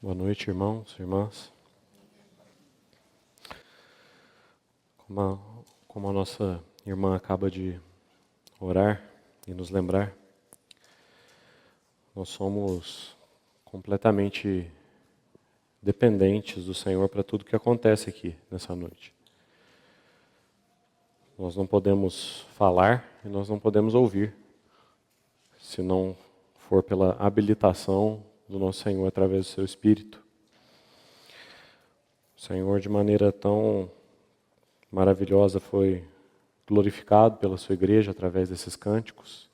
Boa noite, irmãos e irmãs. Como a nossa irmã acaba de orar e nos lembrar, nós somos completamente dependentes do Senhor para tudo que acontece aqui nessa noite. Nós não podemos falar e nós não podemos ouvir, se não for pela habilitação do nosso Senhor através do seu Espírito. O Senhor, de maneira tão maravilhosa, foi glorificado pela sua igreja através desses cânticos.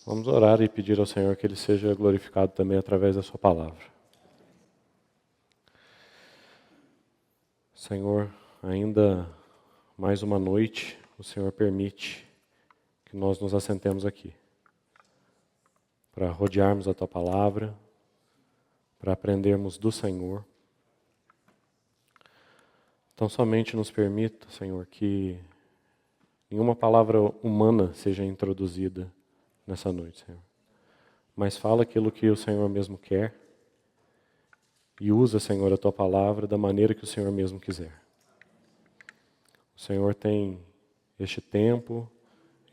Vamos orar e pedir ao Senhor que Ele seja glorificado também através da sua palavra. Senhor, ainda mais uma noite, o Senhor permite que nós nos assentemos aqui, para rodearmos a tua palavra, para aprendermos do Senhor. Então somente nos permita, Senhor, que nenhuma palavra humana seja introduzida nessa noite, Senhor. Mas fala aquilo que o Senhor mesmo quer e usa, Senhor, a tua palavra da maneira que o Senhor mesmo quiser. O Senhor tem este tempo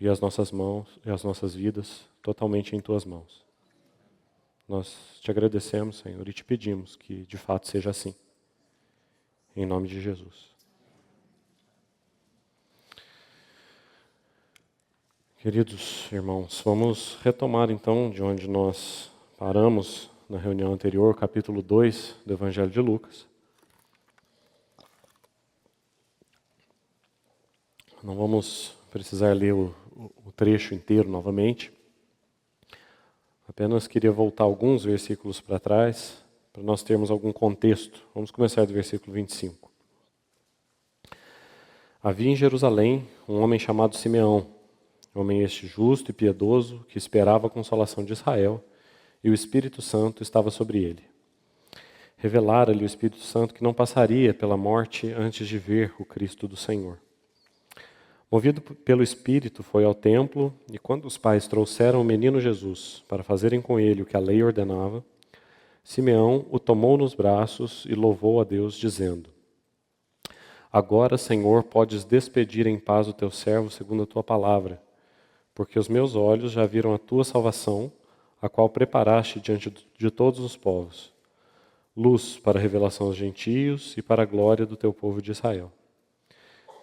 e as nossas mãos e as nossas vidas totalmente em tuas mãos. Nós te agradecemos, Senhor, e te pedimos que de fato seja assim. Em nome de Jesus. Queridos irmãos, vamos retomar então de onde nós paramos na reunião anterior, capítulo 2 do Evangelho de Lucas. Não vamos precisar ler o trecho inteiro novamente. Apenas queria voltar alguns versículos para trás, para nós termos algum contexto. Vamos começar do versículo 25. Havia em Jerusalém um homem chamado Simeão, homem este justo e piedoso, que esperava a consolação de Israel, e o Espírito Santo estava sobre ele. Revelara-lhe o Espírito Santo que não passaria pela morte antes de ver o Cristo do Senhor. Movido pelo Espírito, foi ao templo, e quando os pais trouxeram o menino Jesus para fazerem com ele o que a lei ordenava, Simeão o tomou nos braços e louvou a Deus, dizendo: Agora, Senhor, podes despedir em paz o teu servo segundo a tua palavra, porque os meus olhos já viram a tua salvação, a qual preparaste diante de todos os povos, luz para a revelação aos gentios e para a glória do teu povo de Israel.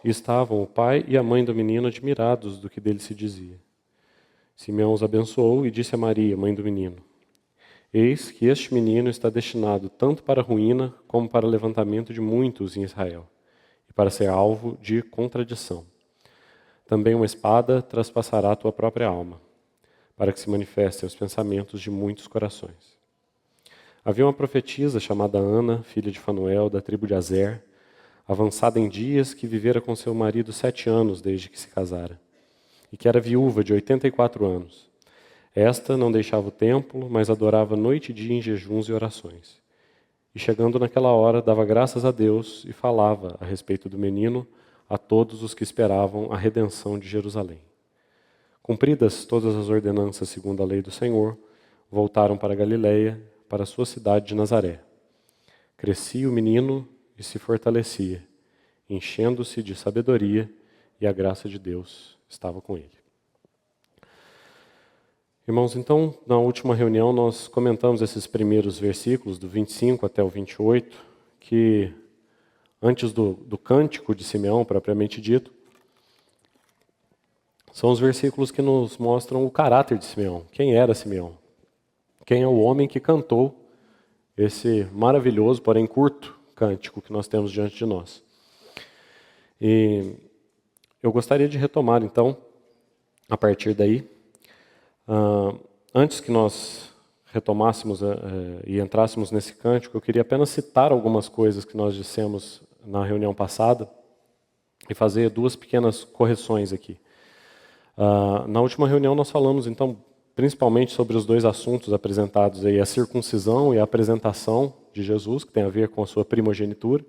E estavam o pai e a mãe do menino admirados do que dele se dizia. Simeão os abençoou e disse a Maria, mãe do menino: Eis que este menino está destinado tanto para a ruína como para o levantamento de muitos em Israel, e para ser alvo de contradição. Também uma espada traspassará a tua própria alma, para que se manifestem os pensamentos de muitos corações. Havia uma profetisa chamada Ana, filha de Fanuel, da tribo de Azer, avançada em dias, que vivera com seu marido 7 anos desde que se casara, e que era viúva de 84 anos. Esta não deixava o templo, mas adorava noite e dia em jejuns e orações. E chegando naquela hora, dava graças a Deus e falava a respeito do menino a todos os que esperavam a redenção de Jerusalém. Cumpridas todas as ordenanças segundo a lei do Senhor, voltaram para Galiléia, para a sua cidade de Nazaré. Crescia o menino e se fortalecia, enchendo-se de sabedoria, e a graça de Deus estava com ele. Irmãos, então, na última reunião nós comentamos esses primeiros versículos, do 25 até o 28, que antes do cântico de Simeão, propriamente dito, são os versículos que nos mostram o caráter de Simeão. Quem era Simeão? Quem é o homem que cantou esse maravilhoso, porém curto, cântico que nós temos diante de nós. E eu gostaria de retomar, então, a partir daí, antes que nós retomássemos e entrássemos nesse cântico, eu queria apenas citar algumas coisas que nós dissemos na reunião passada e fazer 2 pequenas correções aqui. Na última reunião nós falamos, então, principalmente sobre os 2 assuntos apresentados aí, a circuncisão e a apresentação de Jesus, que tem a ver com a sua primogenitura.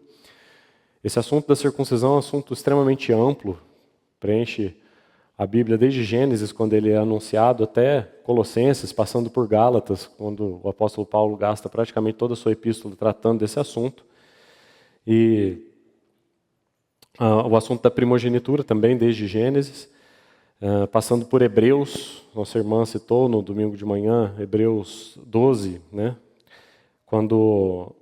Esse assunto da circuncisão é um assunto extremamente amplo, preenche a Bíblia desde Gênesis, quando ele é anunciado, até Colossenses, passando por Gálatas, quando o apóstolo Paulo gasta praticamente toda a sua epístola tratando desse assunto. E o assunto da primogenitura também, desde Gênesis, passando por Hebreus, nossa irmã citou no domingo de manhã, Hebreus 12, né? Quando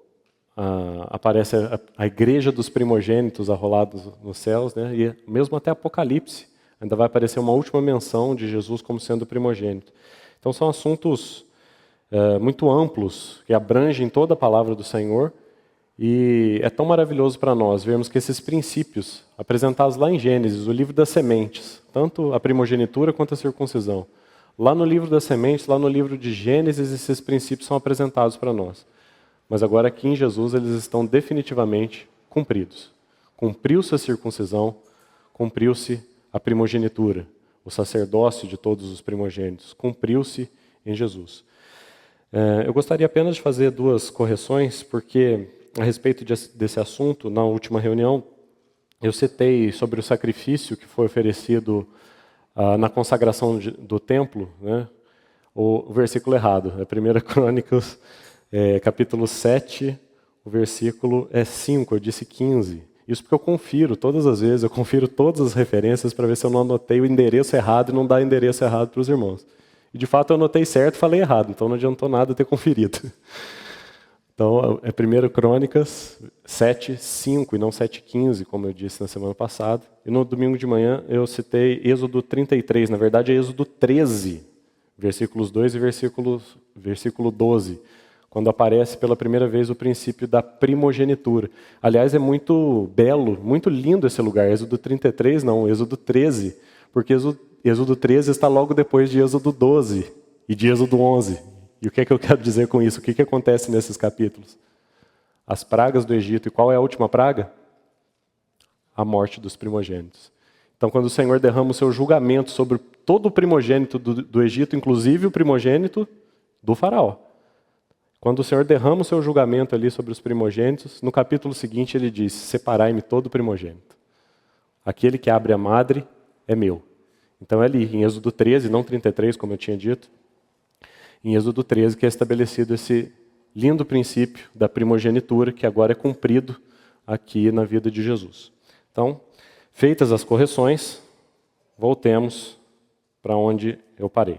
aparece a igreja dos primogênitos arrolados nos céus, né? E mesmo até Apocalipse, ainda vai aparecer uma última menção de Jesus como sendo primogênito. Então são assuntos muito amplos, que abrangem toda a palavra do Senhor, e é tão maravilhoso para nós vermos que esses princípios, apresentados lá em Gênesis, o livro das sementes, tanto a primogenitura quanto a circuncisão, lá no livro das sementes, lá no livro de Gênesis, esses princípios são apresentados para nós. Mas agora aqui em Jesus eles estão definitivamente cumpridos. Cumpriu-se a circuncisão, cumpriu-se a primogenitura, o sacerdócio de todos os primogênitos, cumpriu-se em Jesus. Eu gostaria apenas de fazer 2 correções, porque a respeito desse assunto, na última reunião, eu citei sobre o sacrifício que foi oferecido na consagração do templo, né? O versículo errado, é 1 Crônicas, capítulo 7, o versículo 5, eu disse 15. Isso porque eu confiro todas as vezes, eu confiro todas as referências para ver se eu não anotei o endereço errado e não dar endereço errado para os irmãos. E de fato eu anotei certo e falei errado, então não adiantou nada ter conferido. Então é 1 Crônicas 7, 5 e não 7, 15, como eu disse na semana passada. E no domingo de manhã eu citei Êxodo 33, na verdade é Êxodo 13, versículos 2 e versículo 12. Quando aparece pela primeira vez o princípio da primogenitura. Aliás, é muito belo, muito lindo esse lugar. Êxodo 33, não, Êxodo 13. Porque Êxodo 13 está logo depois de Êxodo 12 e de Êxodo 11. E o que é que eu quero dizer com isso? O que acontece nesses capítulos? As pragas do Egito. E qual é a última praga? A morte dos primogênitos. Então, quando o Senhor derrama o seu julgamento sobre todo o primogênito do Egito, inclusive o primogênito do faraó. Quando o Senhor derrama o seu julgamento ali sobre os primogênitos, no capítulo seguinte ele diz: separai-me todo primogênito. Aquele que abre a madre é meu. Então é ali, em Êxodo 13, não 33, como eu tinha dito, em Êxodo 13 que é estabelecido esse lindo princípio da primogenitura, que agora é cumprido aqui na vida de Jesus. Então, feitas as correções, voltemos para onde eu parei.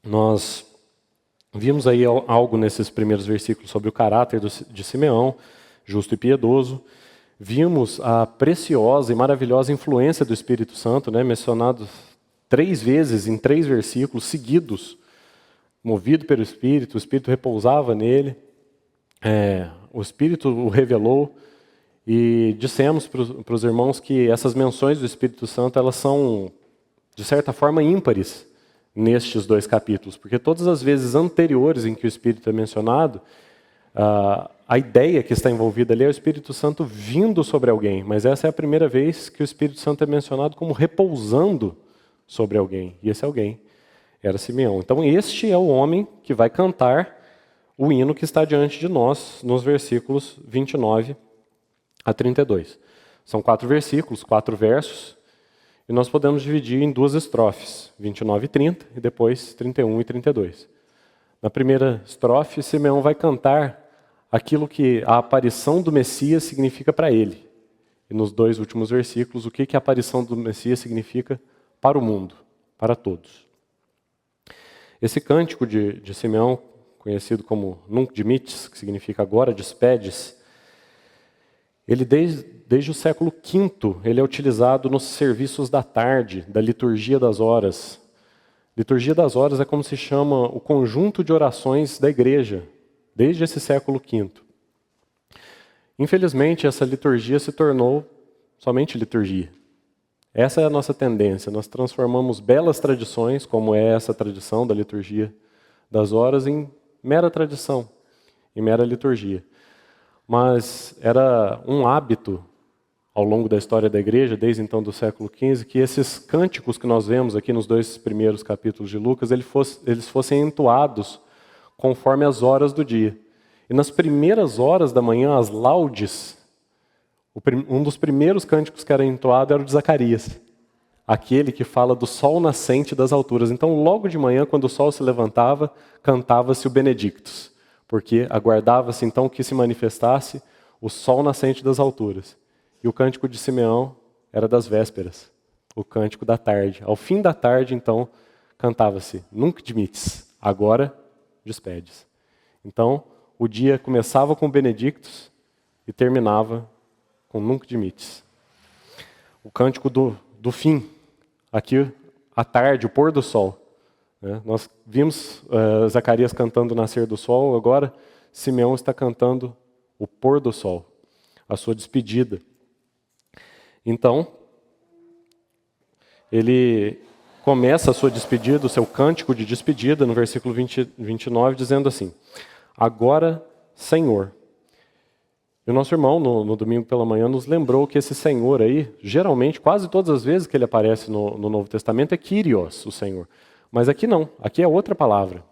Nós vimos aí algo nesses primeiros versículos sobre o caráter de Simeão, justo e piedoso. Vimos a preciosa e maravilhosa influência do Espírito Santo, né, mencionado 3 vezes em 3 versículos seguidos. Movido pelo Espírito, o Espírito repousava nele, o Espírito o revelou, e dissemos para os irmãos que essas menções do Espírito Santo elas são, de certa forma, ímpares nestes 2 capítulos, porque todas as vezes anteriores em que o Espírito é mencionado, a ideia que está envolvida ali é o Espírito Santo vindo sobre alguém, mas essa é a primeira vez que o Espírito Santo é mencionado como repousando sobre alguém, e esse alguém era Simeão. Então este é o homem que vai cantar o hino que está diante de nós, nos versículos 29 a 32. São 4 versículos, 4 versos, e nós podemos dividir em 2 estrofes, 29 e 30, e depois 31 e 32. Na primeira estrofe, Simeão vai cantar aquilo que a aparição do Messias significa para ele. E nos 2 últimos versículos, o que a aparição do Messias significa para o mundo, para todos. Esse cântico de Simeão, conhecido como Nunc Dimittis, que significa agora despedes, ele desde o século V ele é utilizado nos serviços da tarde, da liturgia das horas. Liturgia das horas é como se chama o conjunto de orações da igreja, desde esse século V. Infelizmente, essa liturgia se tornou somente liturgia. Essa é a nossa tendência. Nós transformamos belas tradições, como é essa tradição da liturgia das horas, em mera tradição, em mera liturgia. Mas era um hábito, ao longo da história da igreja, desde então do século XV, que esses cânticos que nós vemos aqui nos 2 primeiros capítulos de Lucas, eles fossem entoados conforme as horas do dia. E nas primeiras horas da manhã, as laudes, Um dos primeiros cânticos que era entoado era o de Zacarias, aquele que fala do sol nascente das alturas. Então, logo de manhã, quando o sol se levantava, cantava-se o Benedictus, porque aguardava-se então que se manifestasse o sol nascente das alturas. E o cântico de Simeão era das vésperas, o cântico da tarde. Ao fim da tarde, então, cantava-se Nunc dimittis, agora despedes. Então, o dia começava com o Benedictus e terminava com Nunc dimittis. O cântico do fim, aqui à tarde, o pôr do sol. Nós vimos Zacarias cantando o nascer do sol, agora Simeão está cantando o pôr do sol, a sua despedida. Então, ele começa a sua despedida, o seu cântico de despedida, no versículo 29, dizendo assim: Agora, Senhor. E o nosso irmão, no domingo pela manhã, nos lembrou que esse Senhor aí, geralmente, quase todas as vezes que ele aparece no Novo Testamento, é Kyrios, o Senhor. Mas aqui não, aqui é outra palavra.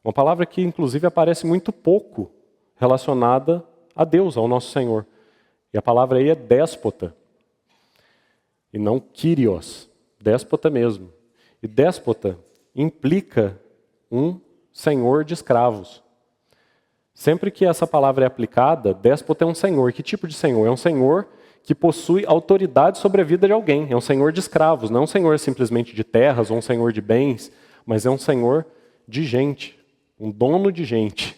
Uma palavra que, inclusive, aparece muito pouco relacionada a Deus, ao nosso Senhor. E a palavra aí é déspota, e não Kyrios, déspota mesmo. E déspota implica um senhor de escravos. Sempre que essa palavra é aplicada, déspota é um senhor. Que tipo de senhor? É um senhor que possui autoridade sobre a vida de alguém. É um senhor de escravos, não é um senhor simplesmente de terras ou um senhor de bens, mas é um senhor de gente, um dono de gente,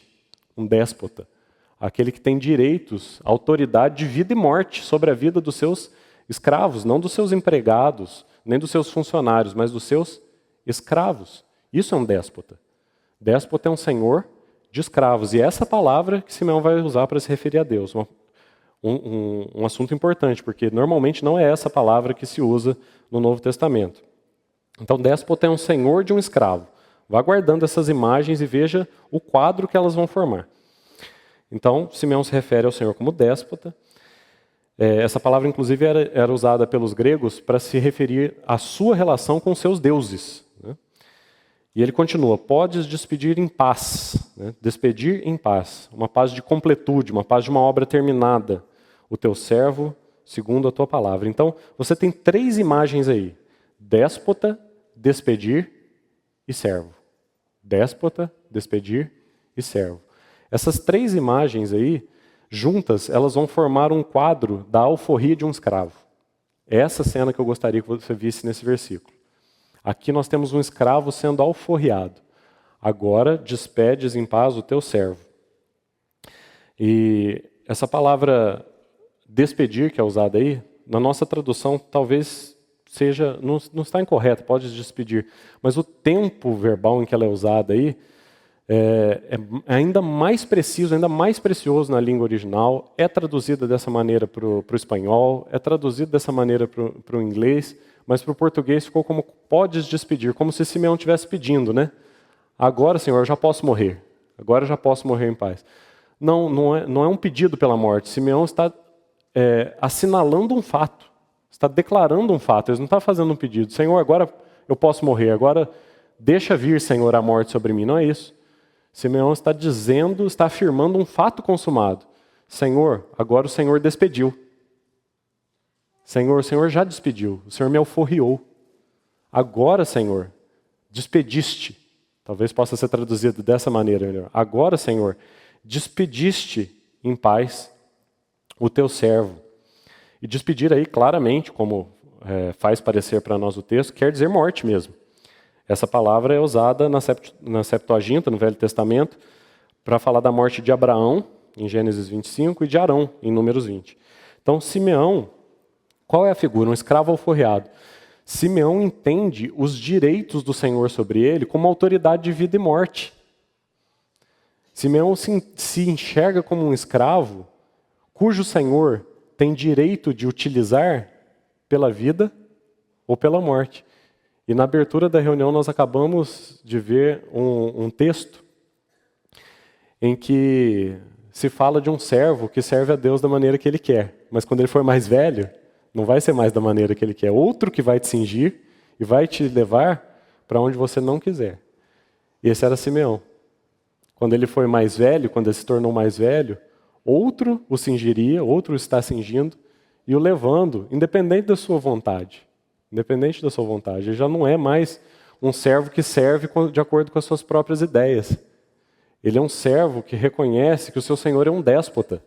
um déspota. Aquele que tem direitos, autoridade de vida e morte sobre a vida dos seus escravos, não dos seus empregados, nem dos seus funcionários, mas dos seus escravos. Isso é um déspota. Déspota é um senhor de escravos. E é essa palavra que Simeão vai usar para se referir a Deus. Um assunto importante, porque normalmente não é essa palavra que se usa no Novo Testamento. Então, déspota é um senhor de um escravo. Vá guardando essas imagens e veja o quadro que elas vão formar. Então, Simeão se refere ao Senhor como déspota. Essa palavra, inclusive, era usada pelos gregos para se referir à sua relação com seus deuses. E ele continua: podes despedir em paz, despedir em paz, uma paz de completude, uma paz de uma obra terminada, o teu servo segundo a tua palavra. Então, você tem 3 imagens aí: déspota, despedir e servo. Déspota, despedir e servo. Essas 3 imagens aí, juntas, elas vão formar um quadro da alforria de um escravo. É essa cena que eu gostaria que você visse nesse versículo. Aqui nós temos um escravo sendo alforriado. Agora despedes em paz o teu servo. E essa palavra despedir que é usada aí, na nossa tradução talvez seja, não está incorreta, pode despedir, mas o tempo verbal em que ela é usada aí é ainda mais preciso, ainda mais precioso na língua original, é traduzida dessa maneira para o espanhol, é traduzido dessa maneira para o inglês, mas para o português ficou como podes despedir, como se Simeão estivesse pedindo, né? Agora, Senhor, eu já posso morrer. Agora eu já posso morrer em paz. Não é um pedido pela morte. Simeão está assinalando um fato. Está declarando um fato. Ele não está fazendo um pedido. Senhor, agora eu posso morrer. Agora deixa vir, Senhor, a morte sobre mim. Não é isso. Simeão está dizendo, está afirmando um fato consumado. Senhor, agora o Senhor despediu. Senhor, o Senhor já despediu, o Senhor me alforriou. Agora, Senhor, despediste. Talvez possa ser traduzido dessa maneira melhor. Agora, Senhor, despediste em paz o teu servo. E despedir aí, claramente, como faz parecer para nós o texto, quer dizer morte mesmo. Essa palavra é usada na Septuaginta, no Velho Testamento, para falar da morte de Abraão, em Gênesis 25, e de Arão, em Números 20. Então, Simeão, qual é a figura? Um escravo alforreado. Simeão entende os direitos do Senhor sobre ele como autoridade de vida e morte. Simeão se enxerga como um escravo cujo Senhor tem direito de utilizar pela vida ou pela morte. E na abertura da reunião nós acabamos de ver um texto em que se fala de um servo que serve a Deus da maneira que ele quer. Mas quando ele for mais velho, não vai ser mais da maneira que ele quer. Outro que vai te cingir e vai te levar para onde você não quiser. E esse era Simeão. Quando ele foi mais velho, quando ele se tornou mais velho, outro o cingiria, outro o está cingindo, e o levando, independente da sua vontade. Independente da sua vontade. Ele já não é mais um servo que serve de acordo com as suas próprias ideias. Ele é um servo que reconhece que o seu Senhor é um déspota.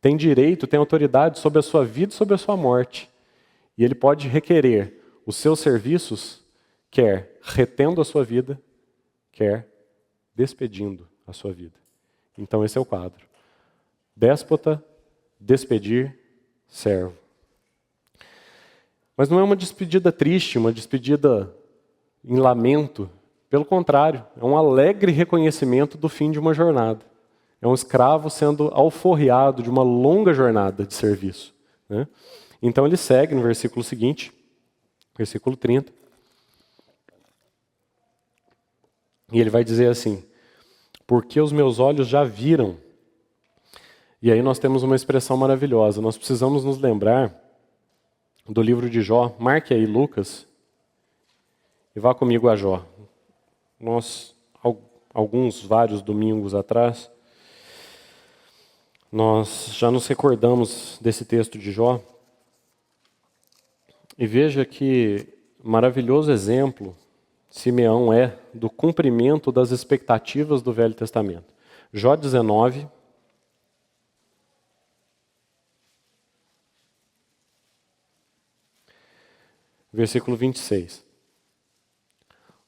Tem direito, tem autoridade sobre a sua vida e sobre a sua morte. E ele pode requerer os seus serviços, quer retendo a sua vida, quer despedindo a sua vida. Então esse é o quadro. Déspota, despedir, servo. Mas não é uma despedida triste, uma despedida em lamento. Pelo contrário, é um alegre reconhecimento do fim de uma jornada. É um escravo sendo alforriado de uma longa jornada de serviço, né? Então ele segue no versículo seguinte, versículo 30. E ele vai dizer assim: porque os meus olhos já viram. E aí nós temos uma expressão maravilhosa. Nós precisamos nos lembrar do livro de Jó. Marque aí Lucas e vá comigo a Jó. Nós, vários domingos atrás, nós já nos recordamos desse texto de Jó. E veja que maravilhoso exemplo Simeão é do cumprimento das expectativas do Velho Testamento. Jó 19, versículo 26.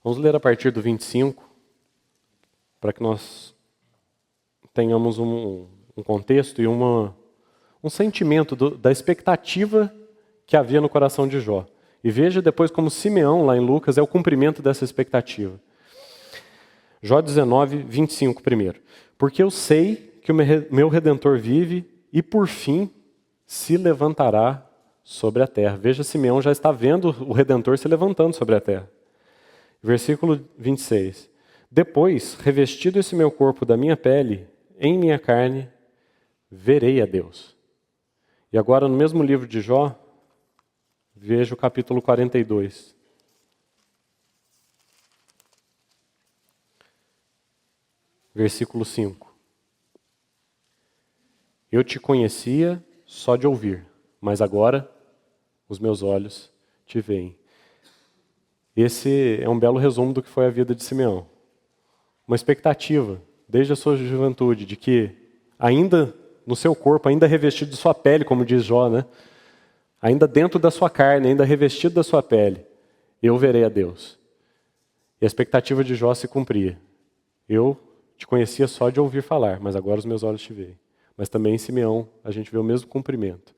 Vamos ler a partir do 25, para que nós tenhamos um contexto e um sentimento da expectativa que havia no coração de Jó. E veja depois como Simeão, lá em Lucas, é o cumprimento dessa expectativa. Jó 19, 25 primeiro. Porque eu sei que o meu Redentor vive e por fim se levantará sobre a terra. Veja, Simeão já está vendo o Redentor se levantando sobre a terra. Versículo 26. Depois, revestido esse meu corpo da minha pele, em minha carne, verei a Deus. E agora, no mesmo livro de Jó, veja o capítulo 42. Versículo 5. Eu te conhecia só de ouvir, mas agora os meus olhos te veem. Esse é um belo resumo do que foi a vida de Simeão. Uma expectativa, desde a sua juventude, de que ainda no seu corpo, ainda revestido de sua pele, como diz Jó, né? Ainda dentro da sua carne, ainda revestido da sua pele, eu verei a Deus. E a expectativa de Jó se cumpria. Eu te conhecia só de ouvir falar, mas agora os meus olhos te veem. Mas também em Simeão a gente vê o mesmo cumprimento.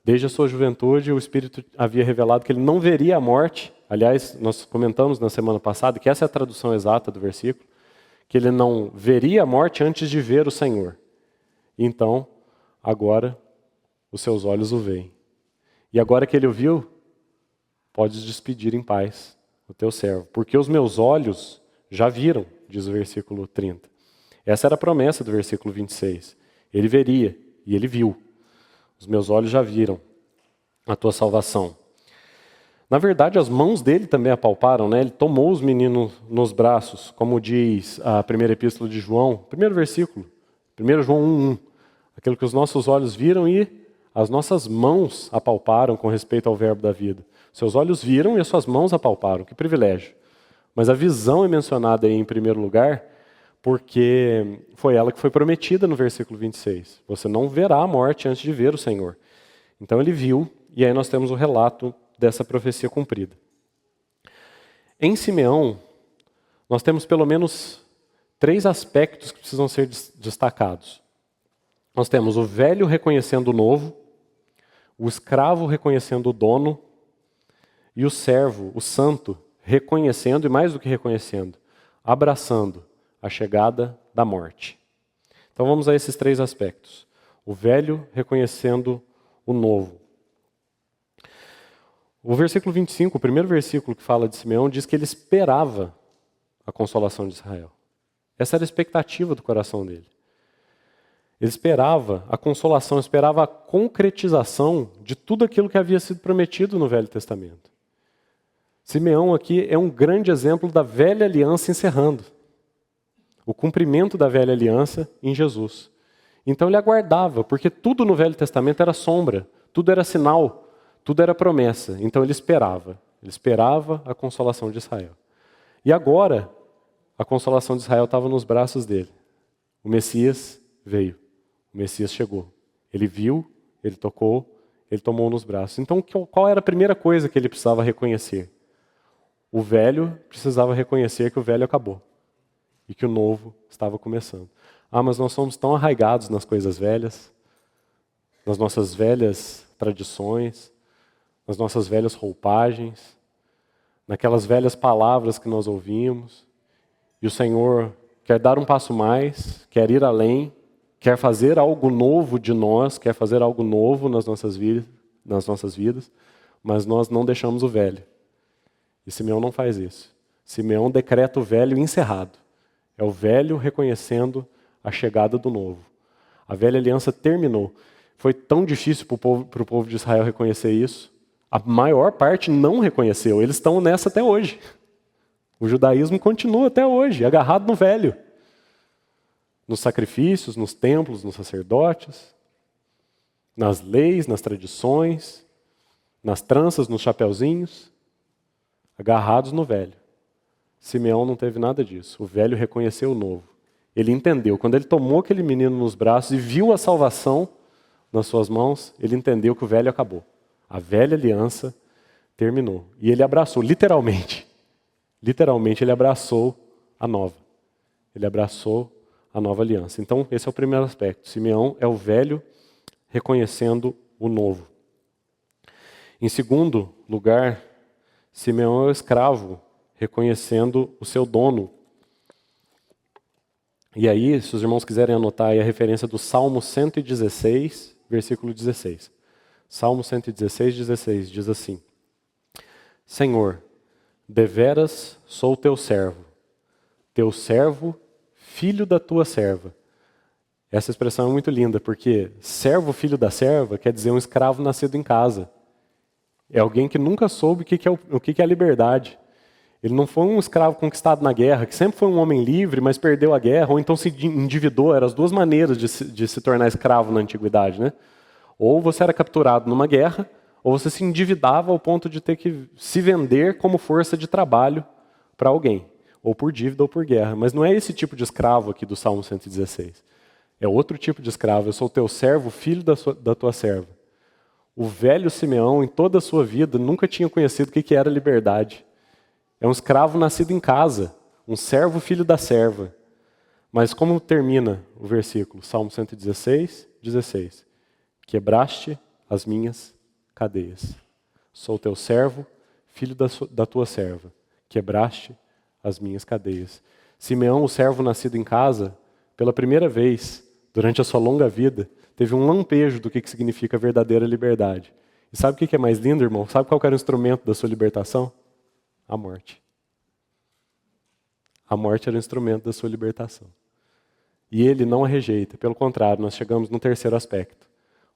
Desde a sua juventude, o Espírito havia revelado que ele não veria a morte. Aliás, nós comentamos na semana passada que essa é a tradução exata do versículo, que ele não veria a morte antes de ver o Senhor. Então, agora, os seus olhos o veem. E agora que ele o viu, podes despedir em paz o teu servo, porque os meus olhos já viram, diz o versículo 30. Essa era a promessa do versículo 26. Ele veria, e ele viu. Os meus olhos já viram a tua salvação. Na verdade, as mãos dele também apalparam, né? Ele tomou os meninos nos braços, como diz a primeira epístola de João, primeiro versículo, 1 João 1:1. Aquilo que os nossos olhos viram e as nossas mãos apalparam com respeito ao verbo da vida. Seus olhos viram e as suas mãos apalparam. Que privilégio. Mas a visão é mencionada aí em primeiro lugar, porque foi ela que foi prometida no versículo 26. Você não verá a morte antes de ver o Senhor. Então ele viu, e aí nós temos o relato dessa profecia cumprida. Em Simeão, nós temos pelo menos 3 aspectos que precisam ser destacados. Nós temos o velho reconhecendo o novo, o escravo reconhecendo o dono, e o servo, o santo, reconhecendo, e mais do que reconhecendo, abraçando a chegada da morte. Então vamos a esses 3 aspectos. O velho reconhecendo o novo. O versículo 25, o primeiro versículo que fala de Simeão, diz que ele esperava a consolação de Israel. Essa era a expectativa do coração dele. Ele esperava a consolação, esperava a concretização de tudo aquilo que havia sido prometido no Velho Testamento. Simeão aqui é um grande exemplo da velha aliança encerrando. O cumprimento da velha aliança em Jesus. Então ele aguardava, porque tudo no Velho Testamento era sombra, tudo era sinal, tudo era promessa. Então ele esperava a consolação de Israel. E agora, a consolação de Israel estava nos braços dele. O Messias veio, o Messias chegou. Ele viu, ele tocou, ele tomou nos braços. Então, qual era a primeira coisa que ele precisava reconhecer? O velho precisava reconhecer que o velho acabou e que o novo estava começando. Ah, mas nós somos tão arraigados nas coisas velhas, nas nossas velhas tradições, nas nossas velhas roupagens, naquelas velhas palavras que nós ouvimos. E o Senhor quer dar um passo mais, quer ir além, quer fazer algo novo de nós, quer fazer algo novo nas nossas vidas, mas nós não deixamos o velho. E Simeão não faz isso. Simeão decreta o velho encerrado. É o velho reconhecendo a chegada do novo. A velha aliança terminou. Foi tão difícil para o povo de Israel reconhecer isso. A maior parte não reconheceu. Eles estão nessa até hoje. O judaísmo continua até hoje, agarrado no velho. Nos sacrifícios, nos templos, nos sacerdotes, nas leis, nas tradições, nas tranças, nos chapeuzinhos, agarrados no velho. Simeão não teve nada disso. O velho reconheceu o novo. Ele entendeu. Quando ele tomou aquele menino nos braços e viu a salvação nas suas mãos, ele entendeu que o velho acabou. A velha aliança terminou. E ele abraçou, literalmente. Literalmente, ele abraçou a nova. Ele abraçou a nova aliança. Então, esse é o primeiro aspecto. Simeão é o velho reconhecendo o novo. Em segundo lugar, Simeão é o escravo reconhecendo o seu dono. E aí, se os irmãos quiserem anotar aí a referência do Salmo 116, versículo 16. Salmo 116, 16, diz assim: Senhor, deveras sou teu servo, filho da tua serva. Essa expressão é muito linda, porque servo, filho da serva, quer dizer um escravo nascido em casa. É alguém que nunca soube o que é a liberdade. Ele não foi um escravo conquistado na guerra, que sempre foi um homem livre, mas perdeu a guerra, ou então se endividou. Eram as duas maneiras de se tornar escravo na antiguidade, né? Ou você era capturado numa guerra, ou você se endividava ao ponto de ter que se vender como força de trabalho para alguém, ou por dívida ou por guerra. Mas não é esse tipo de escravo aqui do Salmo 116. É outro tipo de escravo. Eu sou teu servo, filho da tua serva. O velho Simeão, em toda a sua vida, nunca tinha conhecido o que era liberdade. É um escravo nascido em casa, um servo, filho da serva. Mas como termina o versículo? Salmo 116, 16. Quebraste as minhas cadeias. Sou teu servo, filho da tua serva. Quebraste as minhas cadeias. Simeão, o servo nascido em casa, pela primeira vez, durante a sua longa vida, teve um lampejo do que significa verdadeira liberdade. E sabe o que é mais lindo, irmão? Sabe qual era o instrumento da sua libertação? A morte. A morte era o instrumento da sua libertação. E ele não a rejeita. Pelo contrário, nós chegamos no terceiro aspecto.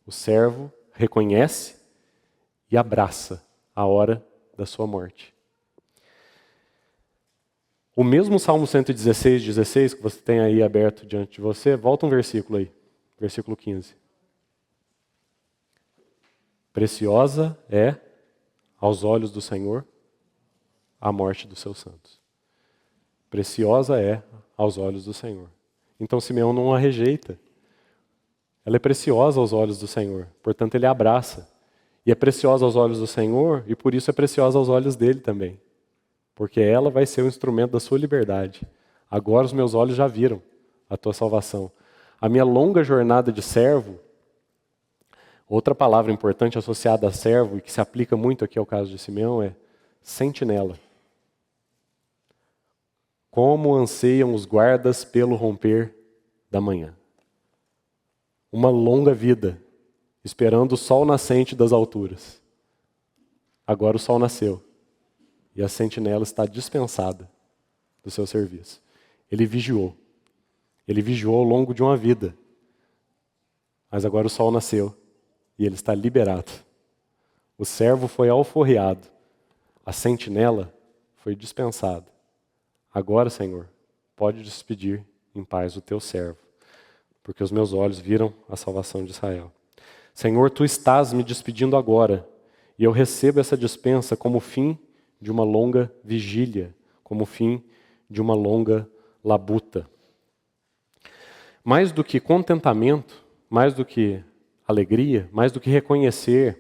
O servo reconhece e abraça a hora da sua morte. O mesmo Salmo 116, 16, que você tem aí aberto diante de você, volta um versículo aí. Versículo 15. Preciosa é, aos olhos do Senhor, a morte dos seus santos. Preciosa é aos olhos do Senhor. Então Simeão não a rejeita. Ela é preciosa aos olhos do Senhor, portanto ele a abraça. E é preciosa aos olhos do Senhor, e por isso é preciosa aos olhos dele também. Porque ela vai ser o instrumento da sua liberdade. Agora os meus olhos já viram a tua salvação. A minha longa jornada de servo, outra palavra importante associada a servo, e que se aplica muito aqui ao caso de Simeão, é sentinela. Como anseiam os guardas pelo romper da manhã. Uma longa vida, esperando o sol nascente das alturas. Agora o sol nasceu, e a sentinela está dispensada do seu serviço. Ele vigiou ao longo de uma vida, mas agora o sol nasceu, e ele está liberado. O servo foi alforreado, a sentinela foi dispensada. Agora, Senhor, pode despedir em paz o teu servo, porque os meus olhos viram a salvação de Israel. Senhor, tu estás me despedindo agora, e eu recebo essa dispensa como o fim de uma longa vigília, como o fim de uma longa labuta. Mais do que contentamento, mais do que alegria, mais do que reconhecer,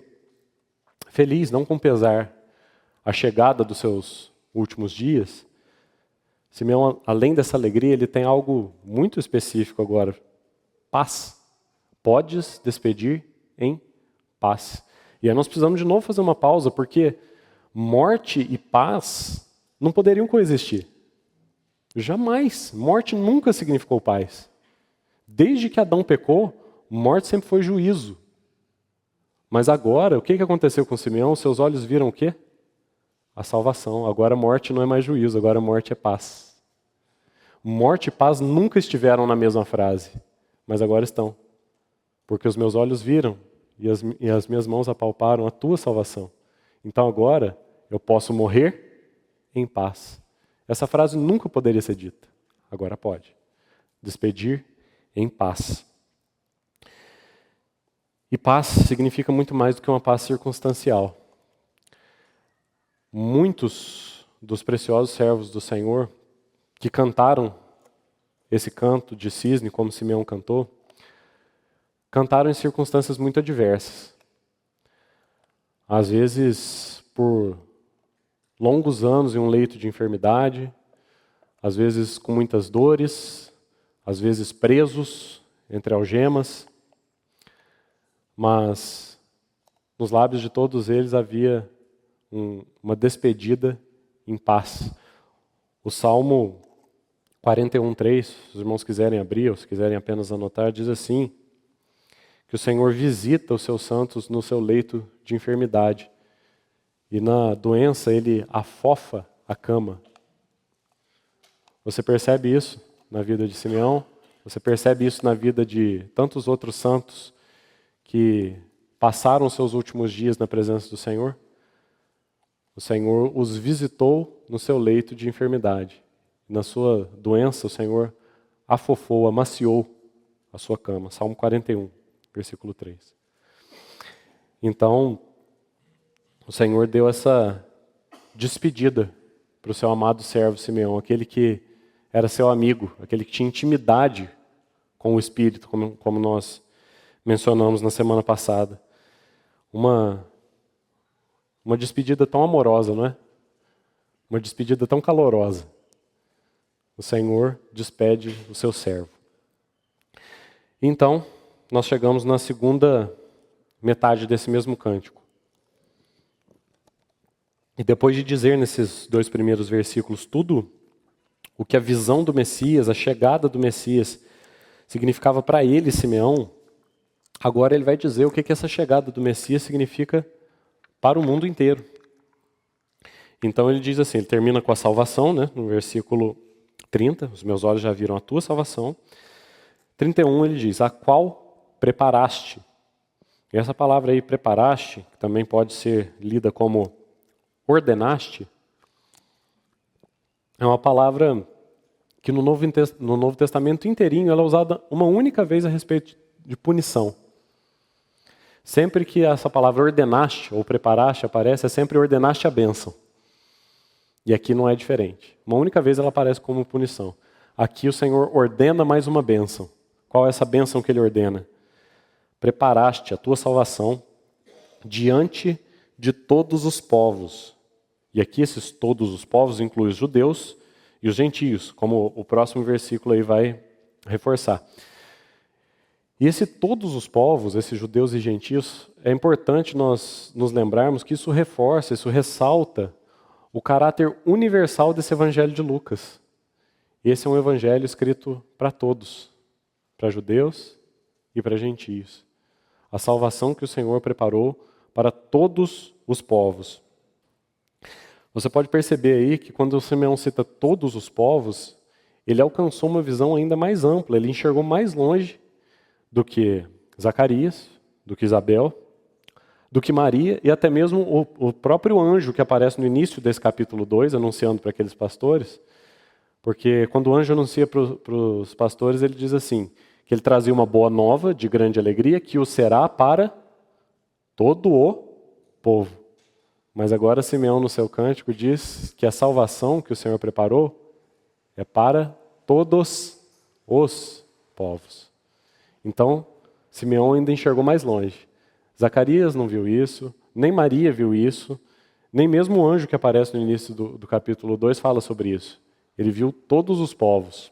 feliz, não com pesar, a chegada dos seus últimos dias, Simeão, além dessa alegria, ele tem algo muito específico agora: paz. Podes despedir em paz. E aí nós precisamos de novo fazer uma pausa, porque morte e paz não poderiam coexistir. Jamais. Morte nunca significou paz. Desde que Adão pecou, morte sempre foi juízo. Mas agora, o que aconteceu com Simeão? Seus olhos viram o quê? A salvação. Agora a morte não é mais juízo, agora a morte é paz. Morte e paz nunca estiveram na mesma frase, mas agora estão. Porque os meus olhos viram e as minhas mãos apalparam a tua salvação. Então agora eu posso morrer em paz. Essa frase nunca poderia ser dita, agora pode. Despedir em paz. E paz significa muito mais do que uma paz circunstancial. Muitos dos preciosos servos do Senhor que cantaram esse canto de cisne, como Simeão cantou, cantaram em circunstâncias muito adversas. Às vezes por longos anos em um leito de enfermidade, às vezes com muitas dores, às vezes presos entre algemas, mas nos lábios de todos eles havia uma despedida em paz. O Salmo 41:3, se os irmãos quiserem abrir ou se quiserem apenas anotar, diz assim, que o Senhor visita os seus santos no seu leito de enfermidade. E na doença ele afofa a cama. Você percebe isso na vida de Simeão? Você percebe isso na vida de tantos outros santos que passaram os seus últimos dias na presença do Senhor? O Senhor os visitou no seu leito de enfermidade. Na sua doença, o Senhor afofou, amaciou a sua cama. Salmo 41, versículo 3. Então, o Senhor deu essa despedida para o seu amado servo Simeão, aquele que era seu amigo, aquele que tinha intimidade com o Espírito, como nós mencionamos na semana passada. Uma despedida tão amorosa, não é? Uma despedida tão calorosa. O Senhor despede o seu servo. Então, nós chegamos na segunda metade desse mesmo cântico. E depois de dizer nesses 2 primeiros versículos tudo o que a visão do Messias, a chegada do Messias, significava para ele, Simeão, agora ele vai dizer o que essa chegada do Messias significa para o mundo inteiro. Então ele diz assim, ele termina com a salvação, né, no versículo 30, os meus olhos já viram a tua salvação. 31 ele diz, a qual preparaste. E essa palavra aí, preparaste, que também pode ser lida como ordenaste, é uma palavra que no Novo Testamento inteirinho ela é usada uma única vez a respeito de punição. Sempre que essa palavra ordenaste ou preparaste aparece, é sempre ordenaste a bênção. E aqui não é diferente. Uma única vez ela aparece como punição. Aqui o Senhor ordena mais uma bênção. Qual é essa bênção que ele ordena? Preparaste a tua salvação diante de todos os povos. E aqui esses todos os povos incluem os judeus e os gentios, como o próximo versículo aí vai reforçar. E esse todos os povos, esses judeus e gentios, é importante nós nos lembrarmos que isso reforça, isso ressalta o caráter universal desse evangelho de Lucas. Esse é um evangelho escrito para todos, para judeus e para gentios. A salvação que o Senhor preparou para todos os povos. Você pode perceber aí que quando o Simeão cita todos os povos, ele alcançou uma visão ainda mais ampla, ele enxergou mais longe do que Zacarias, do que Isabel, do que Maria e até mesmo o próprio anjo que aparece no início desse capítulo 2, anunciando para aqueles pastores, porque quando o anjo anuncia para os pastores, ele diz assim, que ele trazia uma boa nova de grande alegria, que o será para todo o povo. Mas agora Simeão, no seu cântico, diz que a salvação que o Senhor preparou é para todos os povos. Então, Simeão ainda enxergou mais longe. Zacarias não viu isso, nem Maria viu isso, nem mesmo o anjo que aparece no início do capítulo 2 fala sobre isso. Ele viu todos os povos.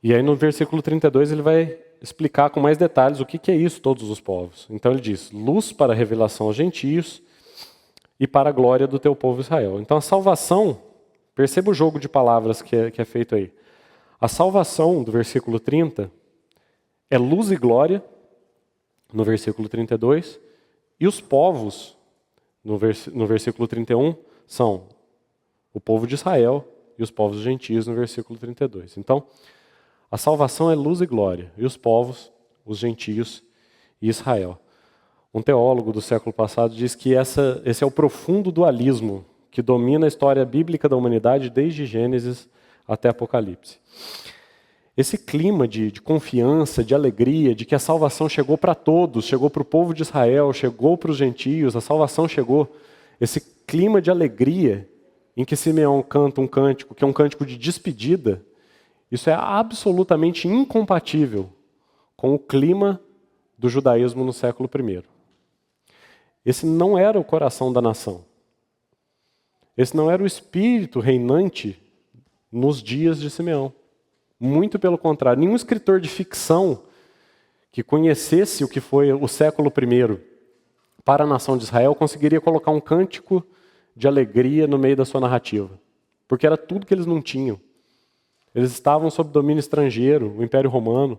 E aí no versículo 32 ele vai explicar com mais detalhes o que é isso, todos os povos. Então ele diz, luz para a revelação aos gentios e para a glória do teu povo Israel. Então a salvação, perceba o jogo de palavras que é feito aí. A salvação, do versículo 30, é luz e glória, no versículo 32, e os povos, no versículo 31, são o povo de Israel e os povos gentios, no versículo 32. Então, a salvação é luz e glória, e os povos, os gentios e Israel. Um teólogo do século passado diz que esse é o profundo dualismo que domina a história bíblica da humanidade desde Gênesis até Apocalipse. Esse clima de confiança, de alegria, de que a salvação chegou para todos, chegou para o povo de Israel, chegou para os gentios, a salvação chegou. Esse clima de alegria em que Simeão canta um cântico, que é um cântico de despedida, isso é absolutamente incompatível com o clima do judaísmo no século I. Esse não era o coração da nação. Esse não era o espírito reinante nos dias de Simeão. Muito pelo contrário. Nenhum escritor de ficção que conhecesse o que foi o século I para a nação de Israel conseguiria colocar um cântico de alegria no meio da sua narrativa. Porque era tudo que eles não tinham. Eles estavam sob domínio estrangeiro, o Império Romano.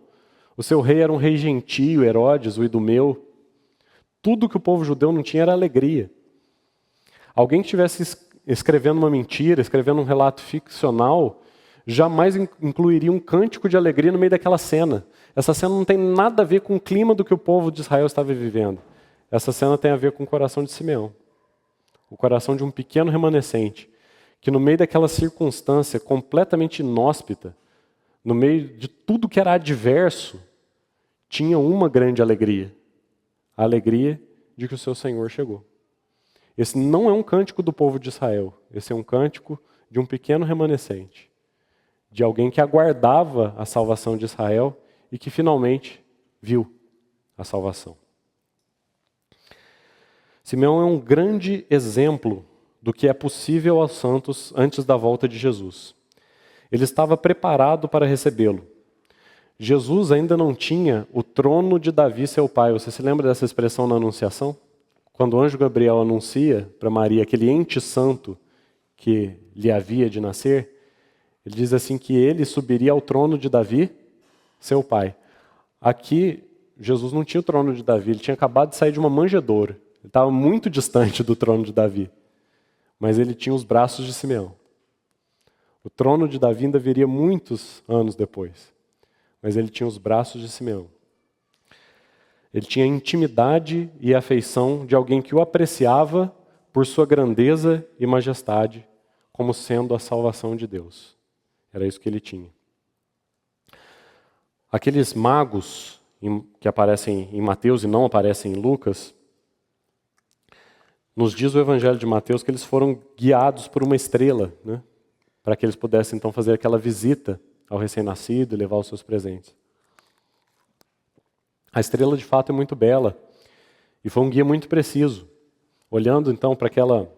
O seu rei era um rei gentio, Herodes, o Idumeu. Tudo que o povo judeu não tinha era alegria. Alguém que estivesse escrevendo uma mentira, escrevendo um relato ficcional, jamais incluiria um cântico de alegria no meio daquela cena. Essa cena não tem nada a ver com o clima do que o povo de Israel estava vivendo. Essa cena tem a ver com o coração de Simeão. O coração de um pequeno remanescente, que no meio daquela circunstância completamente inóspita, no meio de tudo que era adverso, tinha uma grande alegria. A alegria de que o seu Senhor chegou. Esse não é um cântico do povo de Israel. Esse é um cântico de um pequeno remanescente. De alguém que aguardava a salvação de Israel e que finalmente viu a salvação. Simeão é um grande exemplo do que é possível aos santos antes da volta de Jesus. Ele estava preparado para recebê-lo. Jesus ainda não tinha o trono de Davi, seu pai. Você se lembra dessa expressão na Anunciação? Quando o anjo Gabriel anuncia para Maria aquele ente santo que lhe havia de nascer, ele diz assim que ele subiria ao trono de Davi, seu pai. Aqui, Jesus não tinha o trono de Davi, ele tinha acabado de sair de uma manjedoura. Ele estava muito distante do trono de Davi. Mas ele tinha os braços de Simeão. O trono de Davi ainda viria muitos anos depois. Mas ele tinha os braços de Simeão. Ele tinha a intimidade e a afeição de alguém que o apreciava por sua grandeza e majestade, como sendo a salvação de Deus. Era isso que ele tinha. Aqueles magos que aparecem em Mateus e não aparecem em Lucas, nos diz o Evangelho de Mateus que eles foram guiados por uma estrela, né? Para que eles pudessem então fazer aquela visita ao recém-nascido e levar os seus presentes. A estrela de fato é muito bela e foi um guia muito preciso. Olhando então para aquela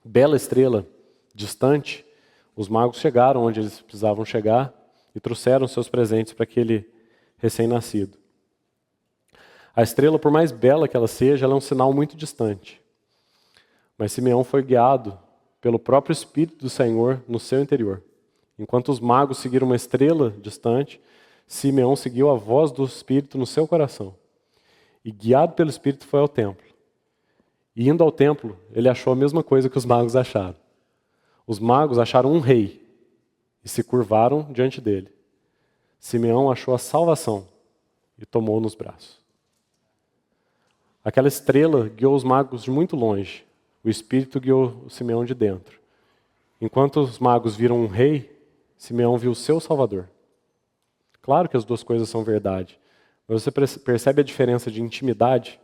bela estrela distante, os magos chegaram onde eles precisavam chegar e trouxeram seus presentes para aquele recém-nascido. A estrela, por mais bela que ela seja, ela é um sinal muito distante. Mas Simeão foi guiado pelo próprio Espírito do Senhor no seu interior. Enquanto os magos seguiram uma estrela distante, Simeão seguiu a voz do Espírito no seu coração. E guiado pelo Espírito foi ao templo. E indo ao templo, ele achou a mesma coisa que os magos acharam. Os magos acharam um rei e se curvaram diante dele. Simeão achou a salvação e tomou nos braços. Aquela estrela guiou os magos de muito longe. O Espírito guiou Simeão de dentro. Enquanto os magos viram um rei, Simeão viu o seu Salvador. Claro que as duas coisas são verdade, Você percebe a diferença de intimidade?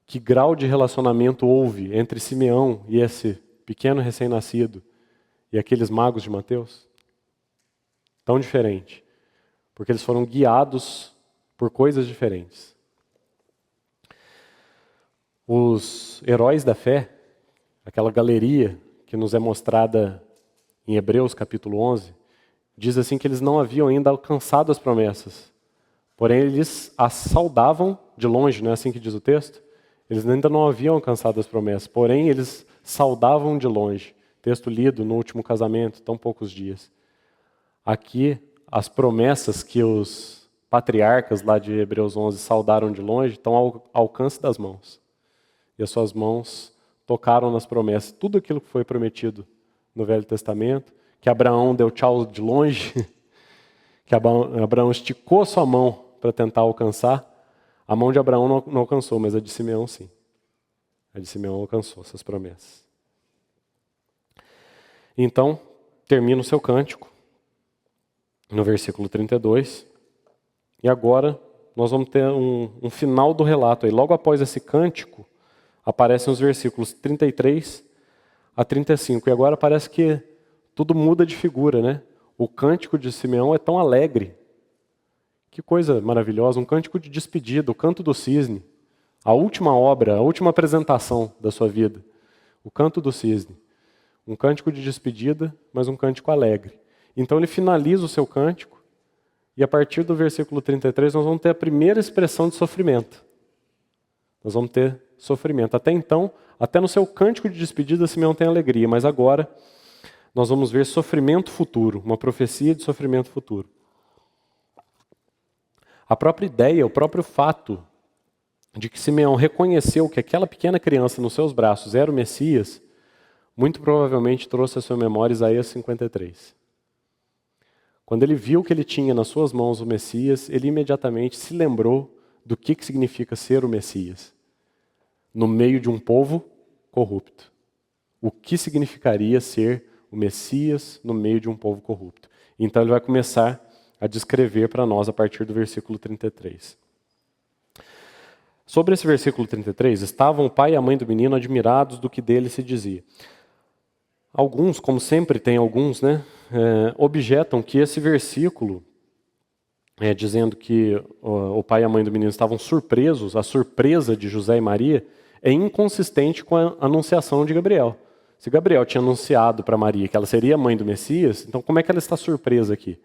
Que grau de relacionamento houve entre Simeão e esse pequeno recém-nascido e aqueles magos de Mateus? Tão diferente. Porque eles foram guiados por coisas diferentes. Os heróis da fé, aquela galeria que nos é mostrada em Hebreus capítulo 11, diz assim que eles não haviam ainda alcançado as promessas. Porém, eles as saudavam de longe, não é assim que diz o texto? Eles ainda não haviam alcançado as promessas, porém eles saudavam de longe. Texto lido no último casamento, tão poucos dias. Aqui, as promessas que os patriarcas lá de Hebreus 11 saudaram de longe estão ao alcance das mãos. E as suas mãos tocaram nas promessas. Tudo aquilo que foi prometido no Velho Testamento, que Abraão deu tchau de longe, que Abraão esticou sua mão para tentar alcançar, a mão de Abraão não alcançou, mas a de Simeão sim. A de Simeão alcançou essas promessas. Então, termina o seu cântico, no versículo 32. E agora, nós vamos ter um final do relato. Aí, logo após esse cântico, aparecem os versículos 33 a 35. E agora parece que tudo muda de figura, né? O cântico de Simeão é tão alegre. Que coisa maravilhosa, um cântico de despedida, o canto do cisne. A última obra, a última apresentação da sua vida. O canto do cisne. Um cântico de despedida, mas um cântico alegre. Então ele finaliza o seu cântico, e a partir do versículo 33 nós vamos ter a primeira expressão de sofrimento. Nós vamos ter sofrimento. Até então, até no seu cântico de despedida, Simeão tem alegria, mas agora nós vamos ver sofrimento futuro, uma profecia de sofrimento futuro. A própria ideia, o próprio fato de que Simeão reconheceu que aquela pequena criança nos seus braços era o Messias, muito provavelmente trouxe à sua memória Isaías 53. Quando ele viu que ele tinha nas suas mãos o Messias, ele imediatamente se lembrou do que significa ser o Messias no meio de um povo corrupto. O que significaria ser o Messias no meio de um povo corrupto. Então ele vai começar a descrever para nós a partir do versículo 33. Sobre esse versículo 33, estavam o pai e a mãe do menino admirados do que dele se dizia. Alguns, como sempre tem alguns, objetam que esse versículo, dizendo que o pai e a mãe do menino estavam surpresos, a surpresa de José e Maria, é inconsistente com a anunciação de Gabriel. Se Gabriel tinha anunciado para Maria que ela seria a mãe do Messias, então como é que ela está surpresa aqui?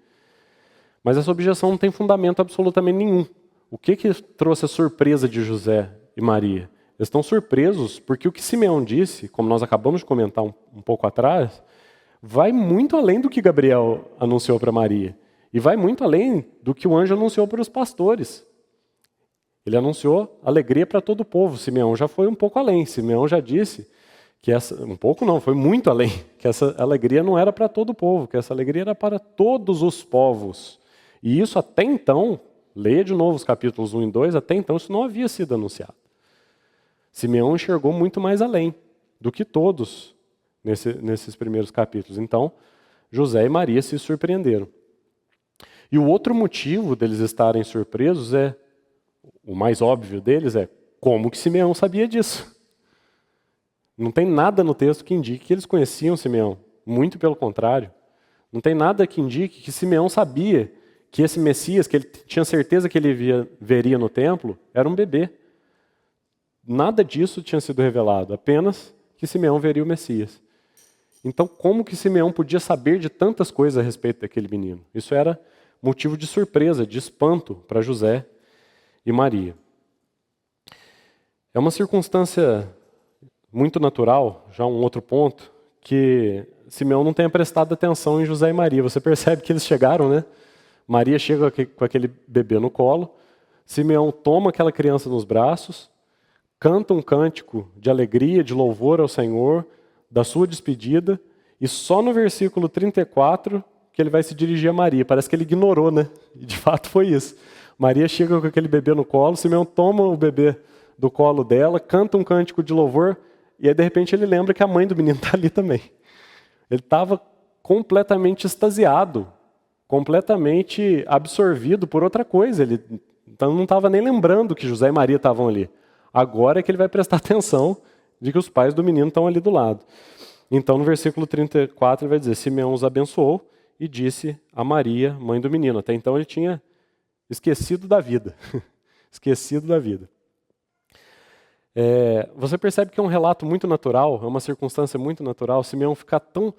Mas essa objeção não tem fundamento absolutamente nenhum. O que trouxe a surpresa de José e Maria? Eles estão surpresos porque o que Simeão disse, como nós acabamos de comentar um pouco atrás, vai muito além do que Gabriel anunciou para Maria. E vai muito além do que o anjo anunciou para os pastores. Ele anunciou alegria para todo o povo. Simeão já foi um pouco além. Simeão já disse que foi muito além, que essa alegria não era para todo o povo, que essa alegria era para todos os povos. E isso até então, leia de novo os capítulos 1 e 2, até então isso não havia sido anunciado. Simeão enxergou muito mais além do que todos nesses primeiros capítulos. Então, José e Maria se surpreenderam. E o outro motivo deles estarem surpresos o mais óbvio deles como que Simeão sabia disso? Não tem nada no texto que indique que eles conheciam Simeão. Muito pelo contrário. Não tem nada que indique que Simeão sabia que esse Messias, que ele tinha certeza que ele veria no templo, era um bebê. Nada disso tinha sido revelado, apenas que Simeão veria o Messias. Então, como que Simeão podia saber de tantas coisas a respeito daquele menino? Isso era motivo de surpresa, de espanto para José e Maria. É uma circunstância muito natural, já um outro ponto, que Simeão não tenha prestado atenção em José e Maria. Você percebe que eles chegaram, né? Maria chega com aquele bebê no colo, Simeão toma aquela criança nos braços, canta um cântico de alegria, de louvor ao Senhor, da sua despedida, e só no versículo 34 que ele vai se dirigir a Maria. Parece que ele ignorou, né? E de fato foi isso. Maria chega com aquele bebê no colo, Simeão toma o bebê do colo dela, canta um cântico de louvor, e aí de repente ele lembra que a mãe do menino está ali também. Ele estava completamente extasiado completamente absorvido por outra coisa. Ele então, não estava nem lembrando que José e Maria estavam ali. Agora é que ele vai prestar atenção de que os pais do menino estão ali do lado. Então, no versículo 34, ele vai dizer: Simeão os abençoou e disse a Maria, mãe do menino. Até então ele tinha esquecido da vida. Esquecido da vida. Você percebe que é um relato muito natural, é uma circunstância muito natural. Simeão ficar tão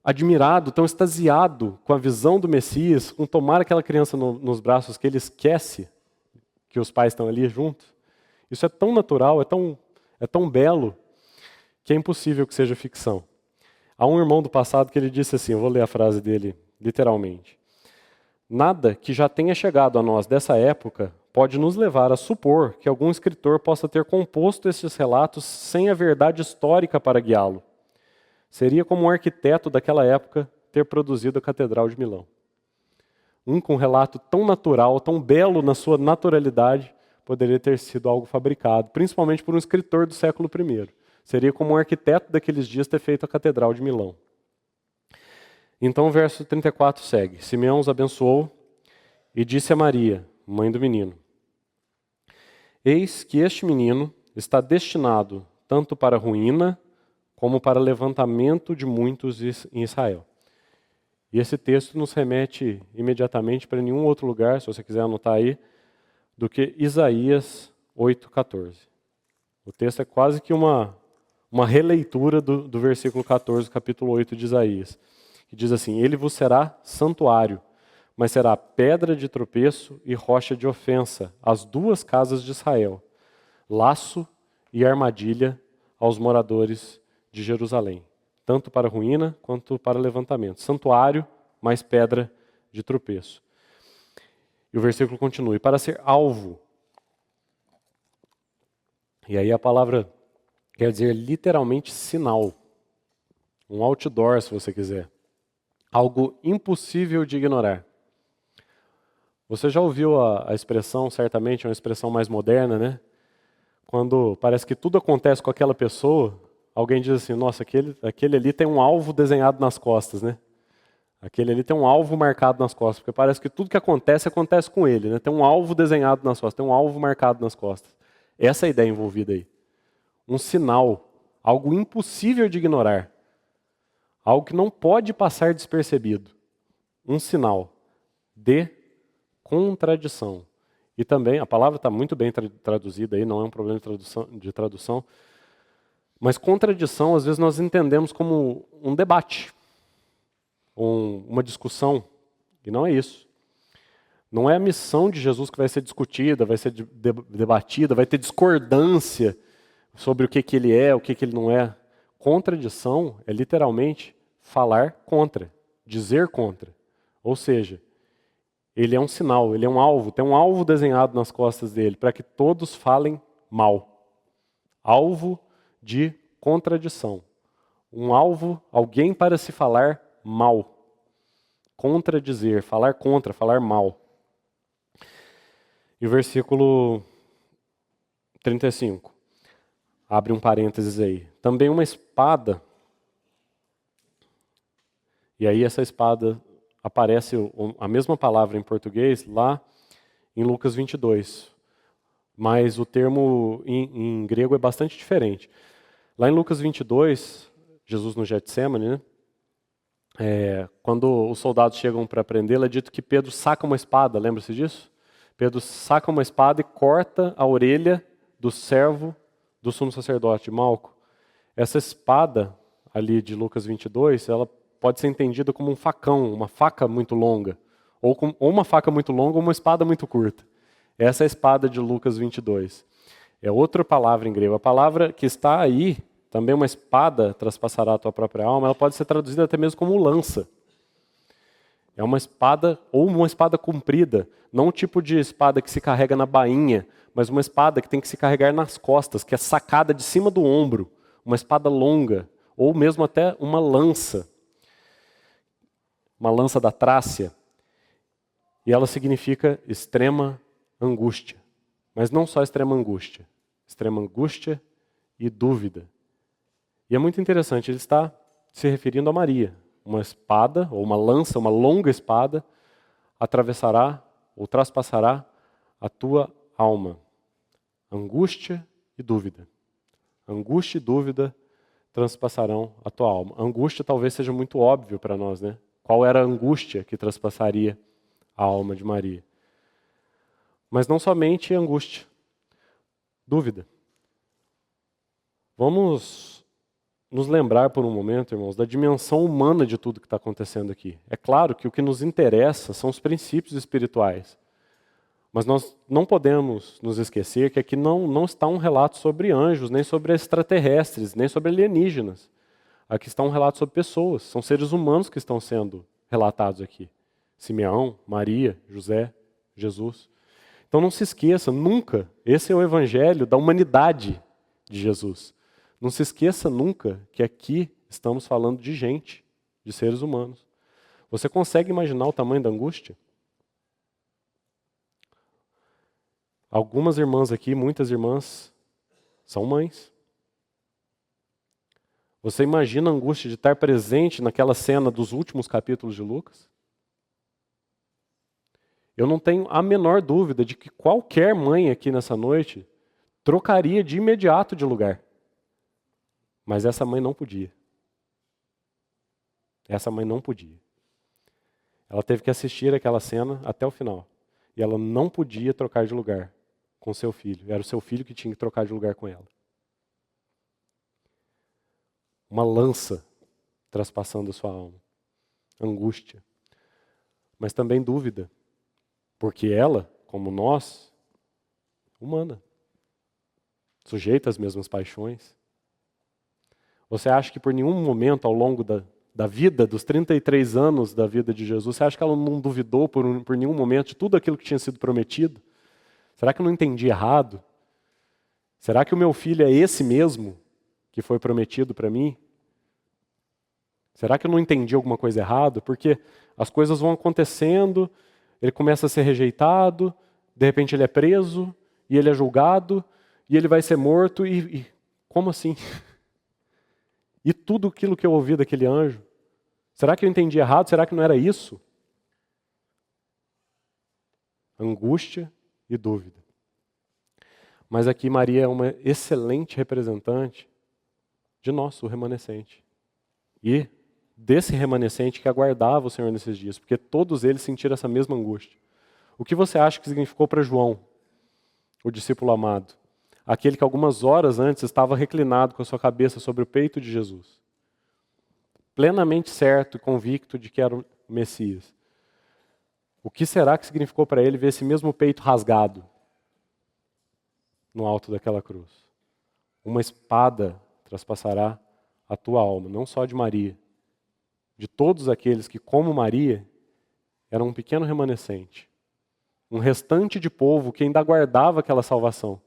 admirado, tão extasiado com a visão do Messias, com tomar aquela criança nos braços, que ele esquece que os pais estão ali juntos. Isso é tão natural, é tão belo, que é impossível que seja ficção. Há um irmão do passado que ele disse assim, eu vou ler a frase dele literalmente: nada que já tenha chegado a nós dessa época pode nos levar a supor que algum escritor possa ter composto esses relatos sem a verdade histórica para guiá-lo. Seria como um arquiteto daquela época ter produzido a Catedral de Milão. Com um relato tão natural, tão belo na sua naturalidade, poderia ter sido algo fabricado, principalmente por um escritor do século I. Seria como um arquiteto daqueles dias ter feito a Catedral de Milão. Então o verso 34 segue. Simeão os abençoou e disse a Maria, mãe do menino: eis que este menino está destinado tanto para a ruína como para o levantamento de muitos em Israel. E esse texto nos remete imediatamente para nenhum outro lugar, se você quiser anotar aí, do que Isaías 8,14. O texto é quase que uma releitura do versículo 14, capítulo 8 de Isaías, que diz assim: ele vos será santuário, mas será pedra de tropeço e rocha de ofensa, as duas casas de Israel, laço e armadilha aos moradores de Jerusalém, tanto para ruína quanto para levantamento. Santuário, mais pedra de tropeço. E o versículo continua: e para ser alvo. E aí a palavra quer dizer literalmente sinal. Um outdoor, se você quiser. Algo impossível de ignorar. Você já ouviu a expressão, certamente, uma expressão mais moderna, né? Quando parece que tudo acontece com aquela pessoa, alguém diz assim: nossa, aquele ali tem um alvo desenhado nas costas, né? Aquele ali tem um alvo marcado nas costas, porque parece que tudo que acontece com ele, né? Tem um alvo desenhado nas costas, tem um alvo marcado nas costas. Essa é a ideia envolvida aí. Um sinal, algo impossível de ignorar. Algo que não pode passar despercebido. Um sinal de contradição. E também, a palavra está muito bem traduzida aí, não é um problema de tradução, mas contradição, às vezes nós entendemos como um debate, uma discussão, e não é isso. Não é a missão de Jesus que vai ser discutida, vai ser debatida, vai ter discordância sobre o que ele é, o que ele não é. Contradição é literalmente falar contra, dizer contra. Ou seja, ele é um sinal, ele é um alvo, tem um alvo desenhado nas costas dele, para que todos falem mal. Alvo de contradição. Um alvo, alguém para se falar mal. Contradizer, falar contra, falar mal. E o versículo 35. Abre um parênteses aí. Também uma espada. E aí essa espada aparece a mesma palavra em português lá em Lucas 22. Mas o termo em grego é bastante diferente. Lá em Lucas 22, Jesus no Getsemane, né? Quando os soldados chegam para prendê-lo, é dito que Pedro saca uma espada, lembra-se disso? Pedro saca uma espada e corta a orelha do servo do sumo sacerdote, Malco. Essa espada ali de Lucas 22, ela pode ser entendida como um facão, uma faca muito longa. Ou uma faca muito longa ou uma espada muito curta. Essa é a espada de Lucas 22. É outra palavra em grego. A palavra que está aí, também uma espada traspassará a tua própria alma, ela pode ser traduzida até mesmo como lança. É uma espada, ou uma espada comprida, não um tipo de espada que se carrega na bainha, mas uma espada que tem que se carregar nas costas, que é sacada de cima do ombro, uma espada longa, ou mesmo até uma lança da Trácia, e ela significa extrema angústia, mas não só extrema angústia e dúvida. E é muito interessante, ele está se referindo a Maria, uma espada, ou uma lança, uma longa espada, atravessará ou traspassará a tua alma. Angústia e dúvida. Angústia e dúvida transpassarão a tua alma. Angústia talvez seja muito óbvio para nós, né? Qual era a angústia que transpassaria a alma de Maria? Mas não somente angústia, dúvida. Vamos nos lembrar por um momento, irmãos, da dimensão humana de tudo que está acontecendo aqui. É claro que o que nos interessa são os princípios espirituais. Mas nós não podemos nos esquecer que aqui não está um relato sobre anjos, nem sobre extraterrestres, nem sobre alienígenas. Aqui está um relato sobre pessoas, são seres humanos que estão sendo relatados aqui. Simeão, Maria, José, Jesus. Então não se esqueça, nunca, esse é o evangelho da humanidade de Jesus. Não se esqueça nunca que aqui estamos falando de gente, de seres humanos. Você consegue imaginar o tamanho da angústia? Algumas irmãs aqui, muitas irmãs, são mães. Você imagina a angústia de estar presente naquela cena dos últimos capítulos de Lucas? Eu não tenho a menor dúvida de que qualquer mãe aqui nessa noite trocaria de imediato de lugar. Mas essa mãe não podia. Essa mãe não podia. Ela teve que assistir aquela cena até o final. E ela não podia trocar de lugar com seu filho. Era o seu filho que tinha que trocar de lugar com ela. Uma lança traspassando a sua alma. Angústia. Mas também dúvida. Porque ela, como nós, humana. Sujeita às mesmas paixões. Você acha que por nenhum momento ao longo da vida, dos 33 anos da vida de Jesus, você acha que ela não duvidou por nenhum momento de tudo aquilo que tinha sido prometido? Será que eu não entendi errado? Será que o meu filho é esse mesmo que foi prometido para mim? Será que eu não entendi alguma coisa errada? Porque as coisas vão acontecendo, ele começa a ser rejeitado, de repente ele é preso, e ele é julgado, e ele vai ser morto, e como assim? E tudo aquilo que eu ouvi daquele anjo? Será que eu entendi errado? Será que não era isso? Angústia e dúvida. Mas aqui Maria é uma excelente representante de nós, o remanescente. E desse remanescente que aguardava o Senhor nesses dias, porque todos eles sentiram essa mesma angústia. O que você acha que significou para João, o discípulo amado? Aquele que algumas horas antes estava reclinado com a sua cabeça sobre o peito de Jesus. Plenamente certo e convicto de que era o Messias. O que será que significou para ele ver esse mesmo peito rasgado no alto daquela cruz? Uma espada traspassará a tua alma, não só de Maria, de todos aqueles que, como Maria, eram um pequeno remanescente, um restante de povo que ainda aguardava aquela salvação.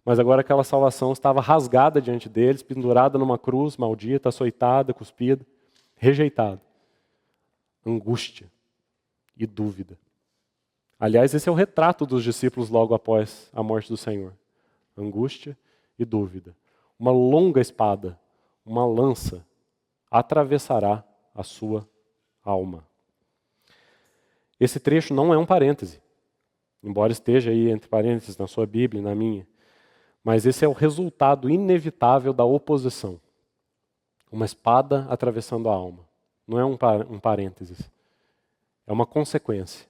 Mas agora aquela salvação estava rasgada diante deles, pendurada numa cruz maldita, açoitada, cuspida, rejeitada. Angústia e dúvida. Aliás, esse é o retrato dos discípulos logo após a morte do Senhor. Angústia e dúvida. Uma longa espada, uma lança, atravessará a sua alma. Esse trecho não é um parêntese, embora esteja aí entre parênteses na sua Bíblia e na minha. Mas esse é o resultado inevitável da oposição. Uma espada atravessando a alma. Não é um parênteses. É uma consequência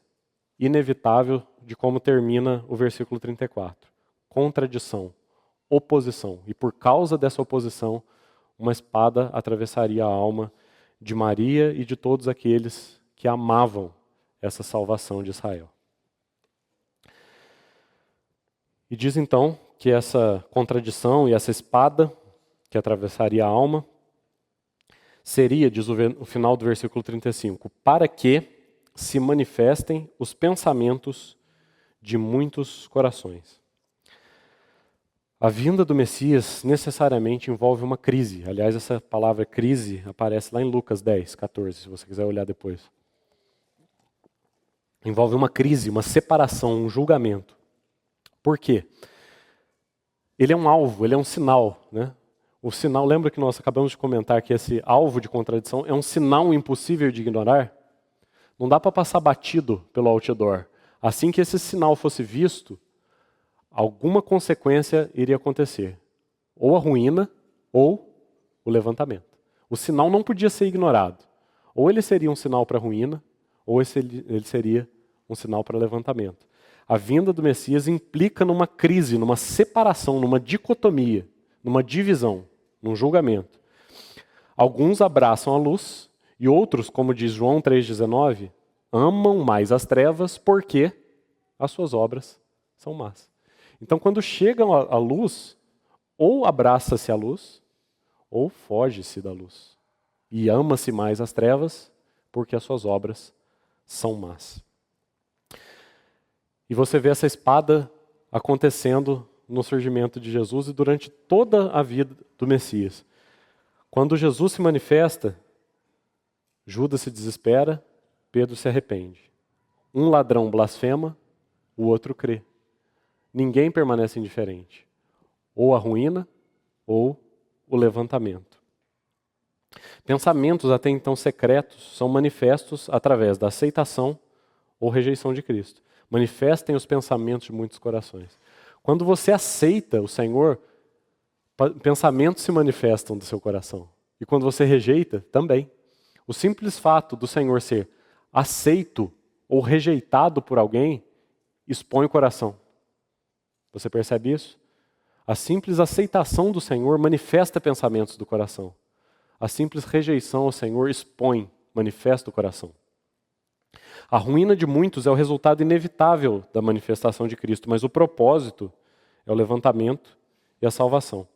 inevitável de como termina o versículo 34. Contradição, oposição. E por causa dessa oposição, uma espada atravessaria a alma de Maria e de todos aqueles que amavam essa salvação de Israel. E diz então que essa contradição e essa espada que atravessaria a alma seria, diz o final do versículo 35, para que se manifestem os pensamentos de muitos corações. A vinda do Messias necessariamente envolve uma crise. Aliás, essa palavra crise aparece lá em Lucas 10, 14, se você quiser olhar depois. Envolve uma crise, uma separação, um julgamento. Por quê? Ele é um alvo, ele é um sinal, né? O sinal, lembra que nós acabamos de comentar que esse alvo de contradição é um sinal impossível de ignorar? Não dá para passar batido pelo outdoor. Assim que esse sinal fosse visto, alguma consequência iria acontecer. Ou a ruína, ou o levantamento. O sinal não podia ser ignorado. Ou ele seria um sinal para a ruína, ou ele seria um sinal para levantamento. A vinda do Messias implica numa crise, numa separação, numa dicotomia, numa divisão, num julgamento. Alguns abraçam a luz e outros, como diz João 3,19, amam mais as trevas porque as suas obras são más. Então, quando chegam à luz, ou abraça-se a luz, ou foge-se da luz. E ama-se mais as trevas porque as suas obras são más. E você vê essa espada acontecendo no surgimento de Jesus e durante toda a vida do Messias. Quando Jesus se manifesta, Judas se desespera, Pedro se arrepende. Um ladrão blasfema, o outro crê. Ninguém permanece indiferente. Ou a ruína, ou o levantamento. Pensamentos até então secretos são manifestos através da aceitação ou rejeição de Cristo. Manifestem os pensamentos de muitos corações. Quando você aceita o Senhor, pensamentos se manifestam do seu coração. E quando você rejeita, também. O simples fato do Senhor ser aceito ou rejeitado por alguém, expõe o coração. Você percebe isso? A simples aceitação do Senhor manifesta pensamentos do coração. A simples rejeição ao Senhor expõe, manifesta o coração. A ruína de muitos é o resultado inevitável da manifestação de Cristo, mas o propósito é o levantamento e a salvação.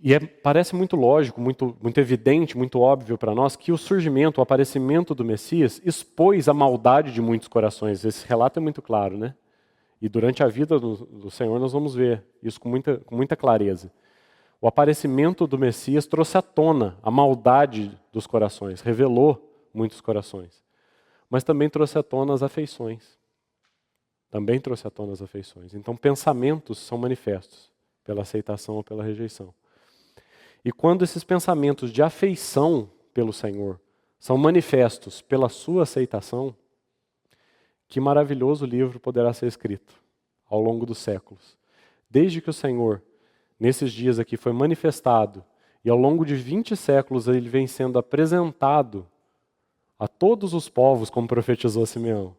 E parece muito lógico, muito evidente, muito óbvio para nós que o surgimento, o aparecimento do Messias expôs a maldade de muitos corações. Esse relato é muito claro, né? E durante a vida do Senhor nós vamos ver isso com muita clareza. O aparecimento do Messias trouxe à tona a maldade dos corações, revelou muitos corações. Mas também trouxe à tona as afeições. Também trouxe à tona as afeições. Então pensamentos são manifestos pela aceitação ou pela rejeição. E quando esses pensamentos de afeição pelo Senhor são manifestos pela sua aceitação, que maravilhoso livro poderá ser escrito ao longo dos séculos. Desde que o Senhor, nesses dias aqui, foi manifestado, e ao longo de 20 séculos ele vem sendo apresentado a todos os povos, como profetizou Simeão.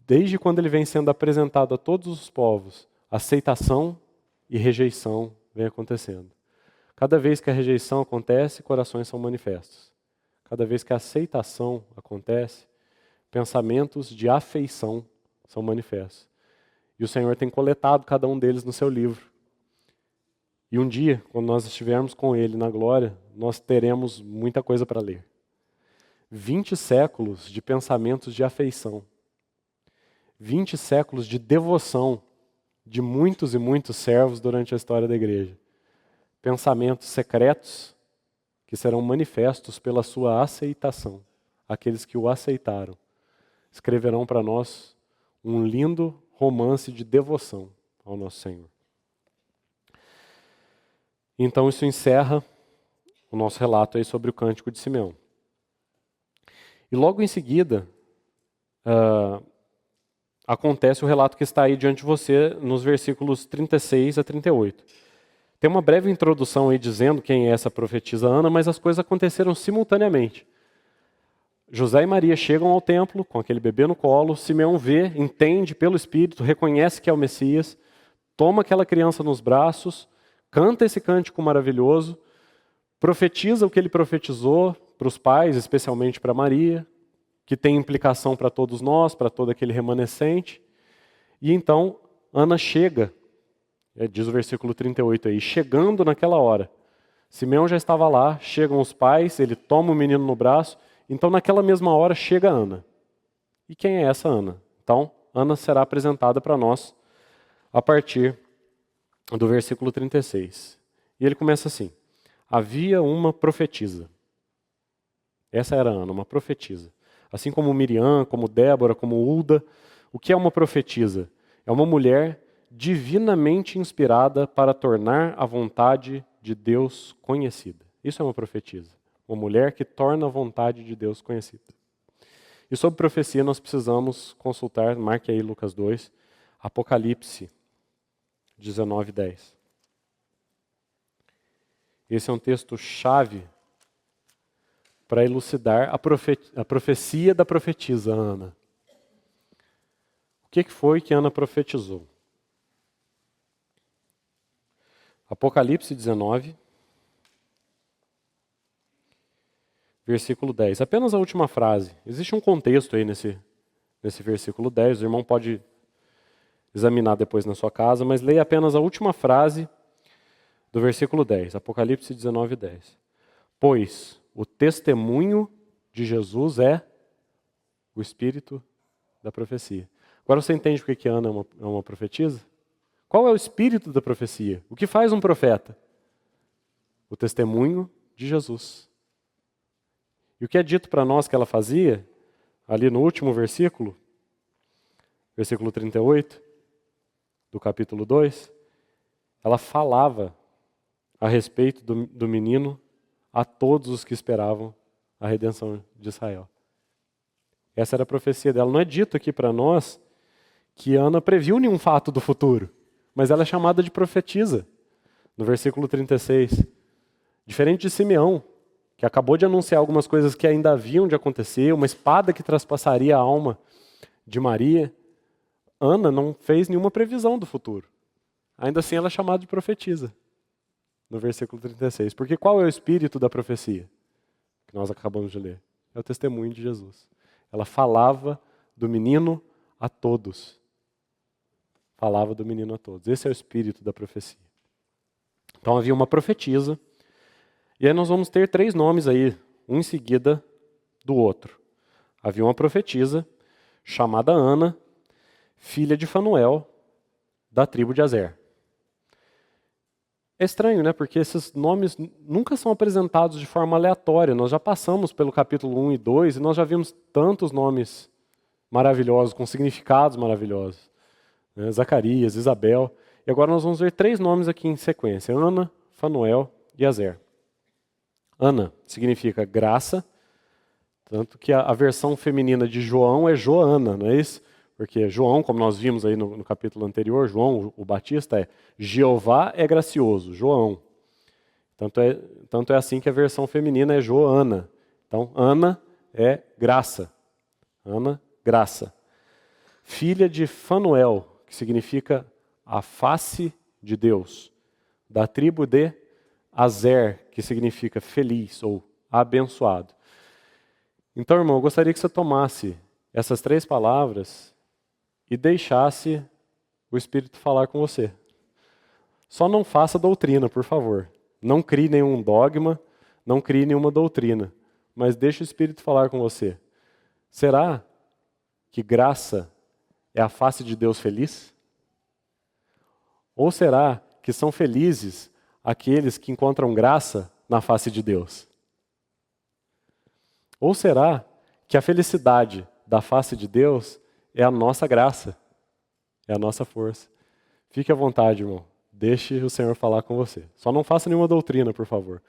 Desde quando ele vem sendo apresentado a todos os povos, aceitação e rejeição vem acontecendo. Cada vez que a rejeição acontece, corações são manifestos. Cada vez que a aceitação acontece, pensamentos de afeição são manifestos. E o Senhor tem coletado cada um deles no seu livro. E um dia, quando nós estivermos com Ele na glória, nós teremos muita coisa para ler. 20 séculos de pensamentos de afeição. 20 séculos de devoção de muitos e muitos servos durante a história da igreja. Pensamentos secretos que serão manifestos pela sua aceitação. Aqueles que o aceitaram escreverão para nós um lindo romance de devoção ao nosso Senhor. Então isso encerra o nosso relato aí sobre o Cântico de Simeão. E logo em seguida, acontece o relato que está aí diante de você nos versículos 36 a 38. Tem uma breve introdução aí dizendo quem é essa profetisa Ana, mas as coisas aconteceram simultaneamente. José e Maria chegam ao templo com aquele bebê no colo, Simeão vê, entende pelo Espírito, reconhece que é o Messias, toma aquela criança nos braços, canta esse cântico maravilhoso, profetiza o que ele profetizou para os pais, especialmente para Maria, que tem implicação para todos nós, para todo aquele remanescente. E então Ana chega, diz o versículo 38 aí, chegando naquela hora. Simeão já estava lá, chegam os pais, ele toma o menino no braço, então naquela mesma hora chega Ana. E quem é essa Ana? Então, Ana será apresentada para nós a partir do versículo 36. E ele começa assim: havia uma profetisa. Essa era Ana, uma profetisa. Assim como Miriam, como Débora, como Hulda. O que é uma profetisa? É uma mulher divinamente inspirada para tornar a vontade de Deus conhecida. Isso é uma profetisa. Uma mulher que torna a vontade de Deus conhecida. E sobre profecia nós precisamos consultar, marque aí Lucas 2, Apocalipse 19:10. Esse é um texto chave para elucidar a profecia da profetisa Ana. O que foi que Ana profetizou? Apocalipse 19, versículo 10. Apenas a última frase. Existe um contexto aí nesse versículo 10, o irmão pode examinar depois na sua casa, mas leia apenas a última frase do versículo 10, Apocalipse 19, 10. Pois o testemunho de Jesus é o espírito da profecia. Agora você entende por que Ana é uma profetisa? Qual é o espírito da profecia? O que faz um profeta? O testemunho de Jesus. E o que é dito para nós que ela fazia, ali no último versículo, versículo 38, do capítulo 2, ela falava a respeito do menino a todos os que esperavam a redenção de Israel. Essa era a profecia dela. Não é dito aqui para nós que Ana previu nenhum fato do futuro, mas ela é chamada de profetisa, no versículo 36. Diferente de Simeão, que acabou de anunciar algumas coisas que ainda haviam de acontecer, uma espada que traspassaria a alma de Maria, Ana não fez nenhuma previsão do futuro. Ainda assim ela é chamada de profetisa, no versículo 36. Porque qual é o espírito da profecia que nós acabamos de ler? É o testemunho de Jesus. Ela falava do menino a todos. Falava do menino a todos. Esse é o espírito da profecia. Então havia uma profetisa, e aí nós vamos ter 3 nomes aí, um em seguida do outro. Havia uma profetisa chamada Ana, filha de Fanuel, da tribo de Aser. É estranho, né? Porque esses nomes nunca são apresentados de forma aleatória. Nós já passamos pelo capítulo 1 e 2 e nós já vimos tantos nomes maravilhosos, com significados maravilhosos. Né? Zacarias, Isabel. E agora nós vamos ver 3 nomes aqui em sequência. Ana, Fanuel e Aser. Ana significa graça, tanto que a versão feminina de João é Joana, não é isso? Porque João, como nós vimos aí no capítulo anterior, João, o Batista, é Jeová é gracioso, João. Tanto é assim que a versão feminina é Joana. Então, Ana é graça. Ana, graça. Filha de Fanuel, que significa a face de Deus. Da tribo de Aser, que significa feliz ou abençoado. Então, irmão, eu gostaria que você tomasse essas 3 palavras e deixasse o Espírito falar com você. Só não faça doutrina, por favor. Não crie nenhum dogma, não crie nenhuma doutrina, mas deixe o Espírito falar com você. Será que graça é a face de Deus feliz? Ou será que são felizes aqueles que encontram graça na face de Deus? Ou será que a felicidade da face de Deus é a nossa graça, é a nossa força? Fique à vontade, irmão. Deixe o Senhor falar com você. Só não faça nenhuma doutrina, por favor.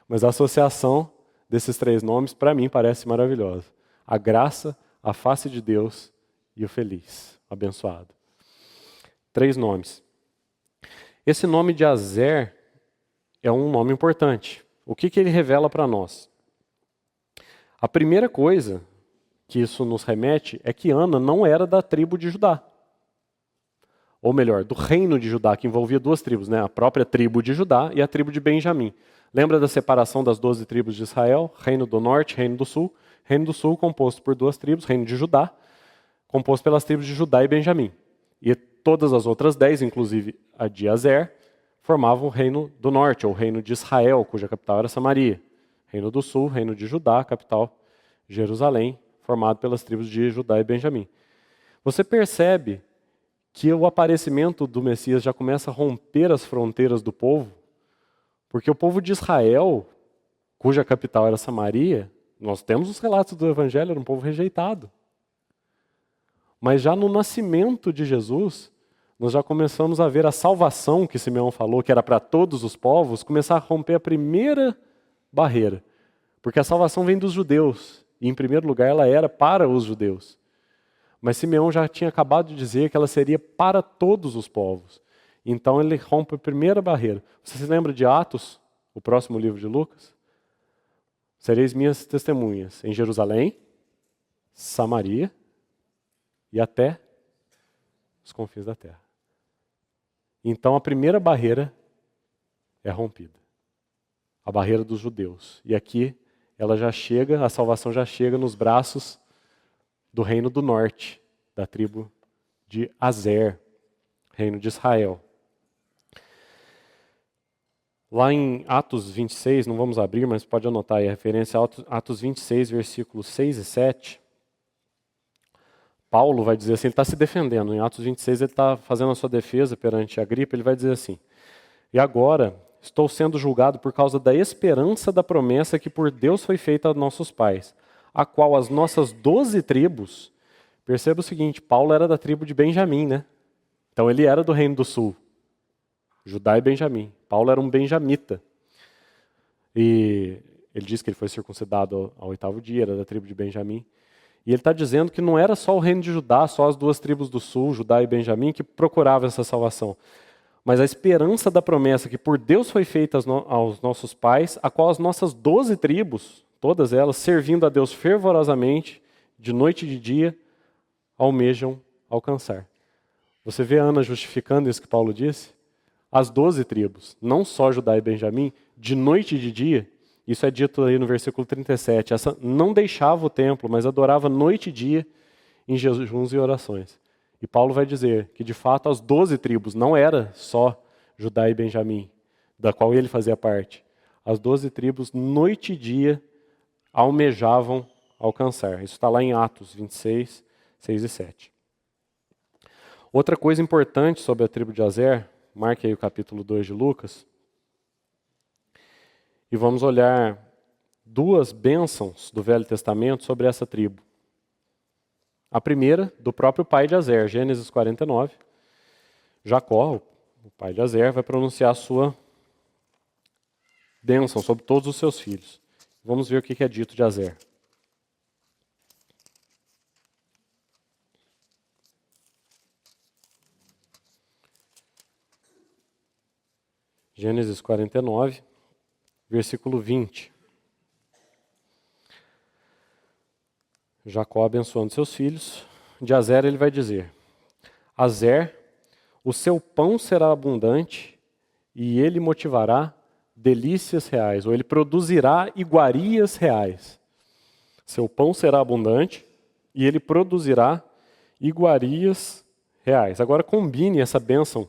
Mas a associação desses 3 nomes, para mim, parece maravilhosa. A graça, a face de Deus e o feliz, abençoado. 3 nomes. Esse nome de Aser é um nome importante. O que ele revela para nós? A primeira coisa que isso nos remete é que Ana não era da tribo de Judá. Ou melhor, do reino de Judá, que envolvia 2 tribos, né? A própria tribo de Judá e a tribo de Benjamim. Lembra da separação das 12 tribos de Israel? Reino do Norte, Reino do Sul. Reino do Sul composto por 2 tribos, Reino de Judá, composto pelas tribos de Judá e Benjamim. E todas as outras 10, inclusive a de Aser, formavam o Reino do Norte, ou Reino de Israel, cuja capital era Samaria. Reino do Sul, Reino de Judá, capital Jerusalém, formado pelas tribos de Judá e Benjamim. Você percebe que o aparecimento do Messias já começa a romper as fronteiras do povo, porque o povo de Israel, cuja capital era Samaria, nós temos os relatos do Evangelho, era um povo rejeitado. Mas já no nascimento de Jesus, nós já começamos a ver a salvação que Simeão falou, que era para todos os povos, começar a romper a primeira barreira. Porque a salvação vem dos judeus. E, em primeiro lugar, ela era para os judeus. Mas Simeão já tinha acabado de dizer que ela seria para todos os povos. Então ele rompe a primeira barreira. Você se lembra de Atos, o próximo livro de Lucas? Sereis minhas testemunhas em Jerusalém, Samaria e até os confins da terra. Então a primeira barreira é rompida. A barreira dos judeus. E aqui ela já chega, a salvação já chega nos braços do reino do norte, da tribo de Azer, reino de Israel. Lá em Atos 26, não vamos abrir, mas pode anotar aí a referência a Atos 26, versículos 6 e 7. Paulo vai dizer assim, ele está se defendendo. Em Atos 26 ele está fazendo a sua defesa perante Agripa, ele vai dizer assim: e agora estou sendo julgado por causa da esperança da promessa que por Deus foi feita a nossos pais, a qual as nossas 12 tribos, perceba o seguinte, Paulo era da tribo de Benjamim, né? Então ele era do reino do sul, Judá e Benjamim. Paulo era um benjamita. E ele diz que ele foi circuncidado ao 8º dia, era da tribo de Benjamim. E ele está dizendo que não era só o reino de Judá, só as duas tribos do sul, Judá e Benjamim, que procuravam essa salvação. Mas a esperança da promessa que por Deus foi feita aos nossos pais, a qual as nossas 12 tribos, todas elas, servindo a Deus fervorosamente, de noite e de dia, almejam alcançar. Você vê Ana justificando isso que Paulo disse? As 12 tribos, não só Judá e Benjamim, de noite e de dia, isso é dito aí no versículo 37, essa não deixava o templo, mas adorava noite e dia em jejuns e orações. E Paulo vai dizer que de fato as 12 tribos, não era só Judá e Benjamim, da qual ele fazia parte. As 12 tribos, noite e dia, almejavam alcançar. Isso está lá em Atos 26, 6 e 7. Outra coisa importante sobre a tribo de Azer, marque aí o capítulo 2 de Lucas, e vamos olhar duas bênçãos do Velho Testamento sobre essa tribo. A primeira, do próprio pai de Azer, Gênesis 49. Jacó, o pai de Azer, vai pronunciar a sua bênção sobre todos os seus filhos. Vamos ver o que é dito de Azer. Gênesis 49, versículo 20. Jacó abençoando seus filhos. De Azer ele vai dizer: Azer, o seu pão será abundante e ele motivará delícias reais, ou ele produzirá iguarias reais. Seu pão será abundante e ele produzirá iguarias reais. Agora combine essa bênção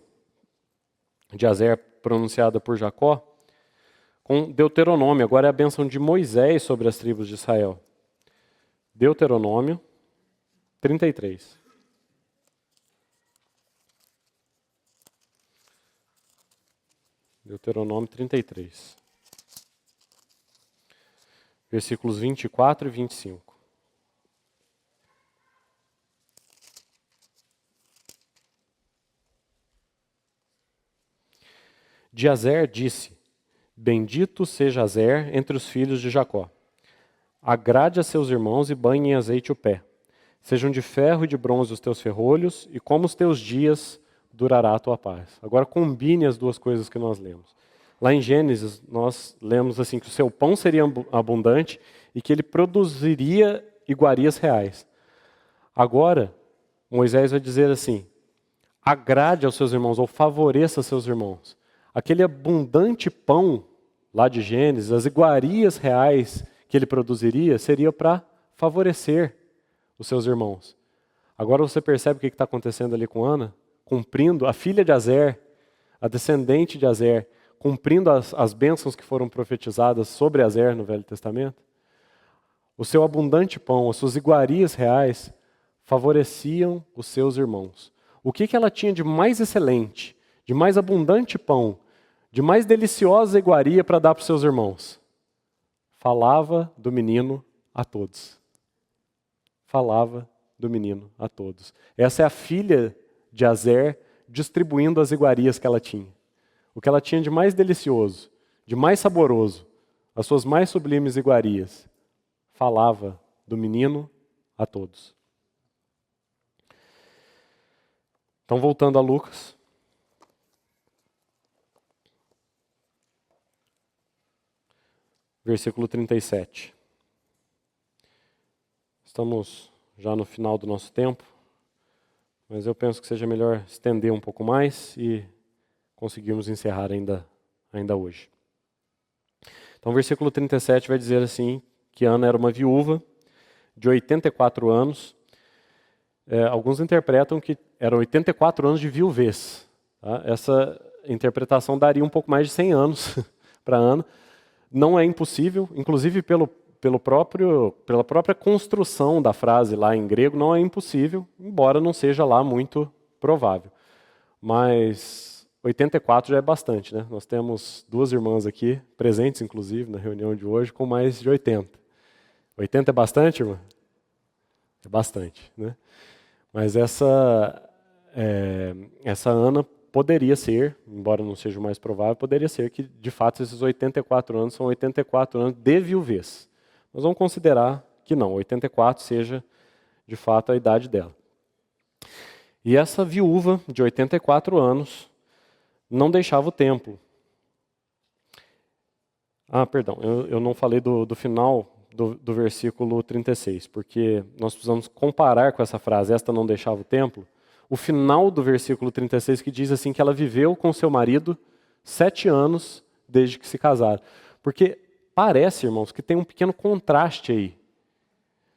de Azer pronunciada por Jacó com Deuteronômio. Agora é a bênção de Moisés sobre as tribos de Israel. Deuteronômio 33. Deuteronômio 33. Versículos 24 e 25. De Azer disse: Bendito seja Azer entre os filhos de Jacó. Agrade a seus irmãos e banhe em azeite o pé. Sejam de ferro e de bronze os teus ferrolhos, e como os teus dias durará a tua paz. Agora combine as duas coisas que nós lemos. Lá em Gênesis, nós lemos assim, que o seu pão seria abundante e que ele produziria iguarias reais. Agora, Moisés vai dizer assim: agrade aos seus irmãos, ou favoreça seus irmãos. Aquele abundante pão, lá de Gênesis, as iguarias reais que ele produziria, seria para favorecer os seus irmãos. Agora você percebe o que está acontecendo ali com Ana? Cumprindo, a filha de Azer, a descendente de Azer, cumprindo as bênçãos que foram profetizadas sobre Azer no Velho Testamento. O seu abundante pão, as suas iguarias reais, favoreciam os seus irmãos. O que ela tinha de mais excelente, de mais abundante pão, de mais deliciosa iguaria para dar para os seus irmãos? Falava do menino a todos. Falava do menino a todos. Essa é a filha de Azer distribuindo as iguarias que ela tinha. O que ela tinha de mais delicioso, de mais saboroso, as suas mais sublimes iguarias, falava do menino a todos. Então, voltando a Lucas. Versículo 37. Estamos já no final do nosso tempo, mas eu penso que seja melhor estender um pouco mais e conseguirmos encerrar ainda hoje. Então, o versículo 37 vai dizer assim, que Ana era uma viúva de 84 anos. Alguns interpretam que eram 84 anos de viuvez. Tá? Essa interpretação daria um pouco mais de 100 anos para Ana. Não é impossível, inclusive pela própria construção da frase lá em grego, não é impossível, embora não seja lá muito provável. Mas 84 já é bastante, né? Nós temos 2 irmãs aqui, presentes inclusive na reunião de hoje, com mais de 80. 80 é bastante, irmã? É bastante, né? Mas essa Ana poderia ser, embora não seja o mais provável, poderia ser que, de fato, esses 84 anos são 84 anos de viuvez. Nós vamos considerar que não, 84 seja, de fato, a idade dela. E essa viúva, de 84 anos, não deixava o templo. Perdão, eu não falei do final do versículo 36, porque nós precisamos comparar com essa frase, esta não deixava o templo, o final do versículo 36 que diz assim que ela viveu com seu marido 7 anos desde que se casaram. Porque parece, irmãos, que tem um pequeno contraste aí.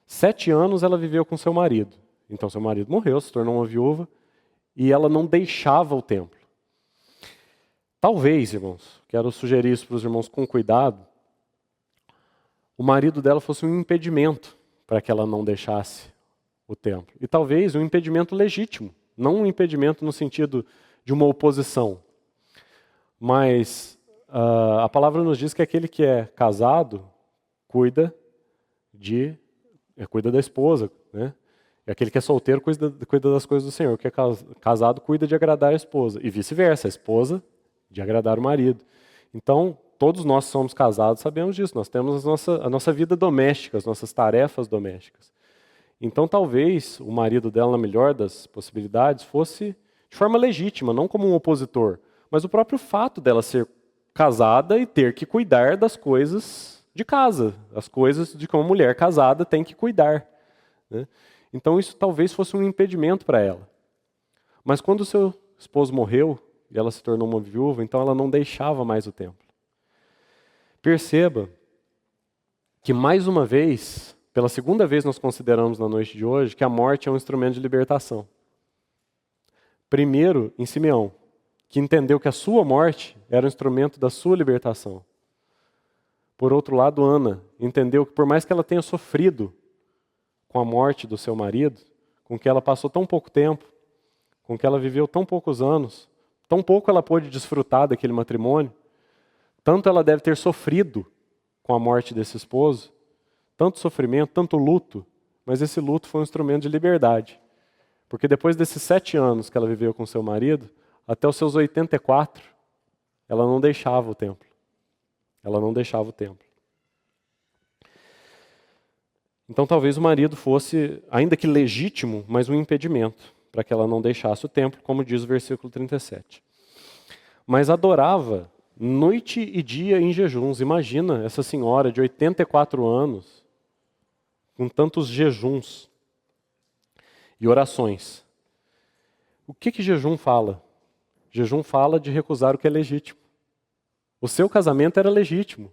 7 anos ela viveu com seu marido. Então seu marido morreu, se tornou uma viúva, e ela não deixava o templo. Talvez, irmãos, quero sugerir isso para os irmãos com cuidado, o marido dela fosse um impedimento para que ela não deixasse o templo. E talvez um impedimento legítimo. Não um impedimento no sentido de uma oposição, mas a palavra nos diz que aquele que é casado cuida da esposa, né? E aquele que é solteiro cuida das coisas do Senhor. O que é casado cuida de agradar a esposa. E vice-versa, a esposa de agradar o marido. Então, todos nós que somos casados sabemos disso. Nós temos a nossa vida doméstica, as nossas tarefas domésticas. Então, talvez o marido dela, na melhor das possibilidades, fosse de forma legítima, não como um opositor, mas o próprio fato dela ser casada e ter que cuidar das coisas de casa, as coisas de que uma mulher casada tem que cuidar, né? Então, isso talvez fosse um impedimento para ela. Mas quando o seu esposo morreu e ela se tornou uma viúva, então ela não deixava mais o templo. Perceba que, mais uma vez, pela segunda vez nós consideramos na noite de hoje que a morte é um instrumento de libertação. Primeiro, em Simeão, que entendeu que a sua morte era um instrumento da sua libertação. Por outro lado, Ana entendeu que por mais que ela tenha sofrido com a morte do seu marido, com que ela passou tão pouco tempo, com que ela viveu tão poucos anos, tão pouco ela pôde desfrutar daquele matrimônio, tanto ela deve ter sofrido com a morte desse esposo, tanto sofrimento, tanto luto, mas esse luto foi um instrumento de liberdade. Porque depois desses 7 anos que ela viveu com seu marido, até os seus 84, ela não deixava o templo. Ela não deixava o templo. Então talvez o marido fosse, ainda que legítimo, mas um impedimento para que ela não deixasse o templo, como diz o versículo 37. Mas adorava noite e dia em jejuns. Imagina essa senhora de 84 anos, com tantos jejuns e orações. O que jejum fala? Jejum fala de recusar o que é legítimo. O seu casamento era legítimo.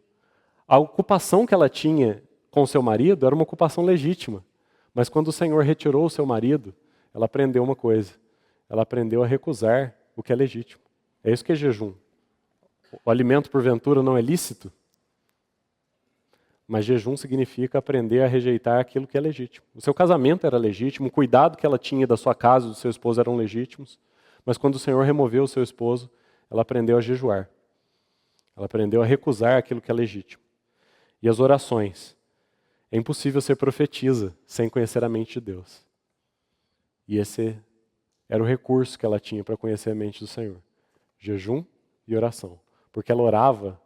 A ocupação que ela tinha com seu marido era uma ocupação legítima. Mas quando o Senhor retirou o seu marido, ela aprendeu uma coisa. Ela aprendeu a recusar o que é legítimo. É isso que é jejum. O alimento, porventura, não é lícito, mas jejum significa aprender a rejeitar aquilo que é legítimo. O seu casamento era legítimo, o cuidado que ela tinha da sua casa e do seu esposo eram legítimos, mas quando o Senhor removeu o seu esposo, ela aprendeu a jejuar. Ela aprendeu a recusar aquilo que é legítimo. E as orações. É impossível ser profetisa sem conhecer a mente de Deus. E esse era o recurso que ela tinha para conhecer a mente do Senhor. Jejum e oração. Porque ela orava,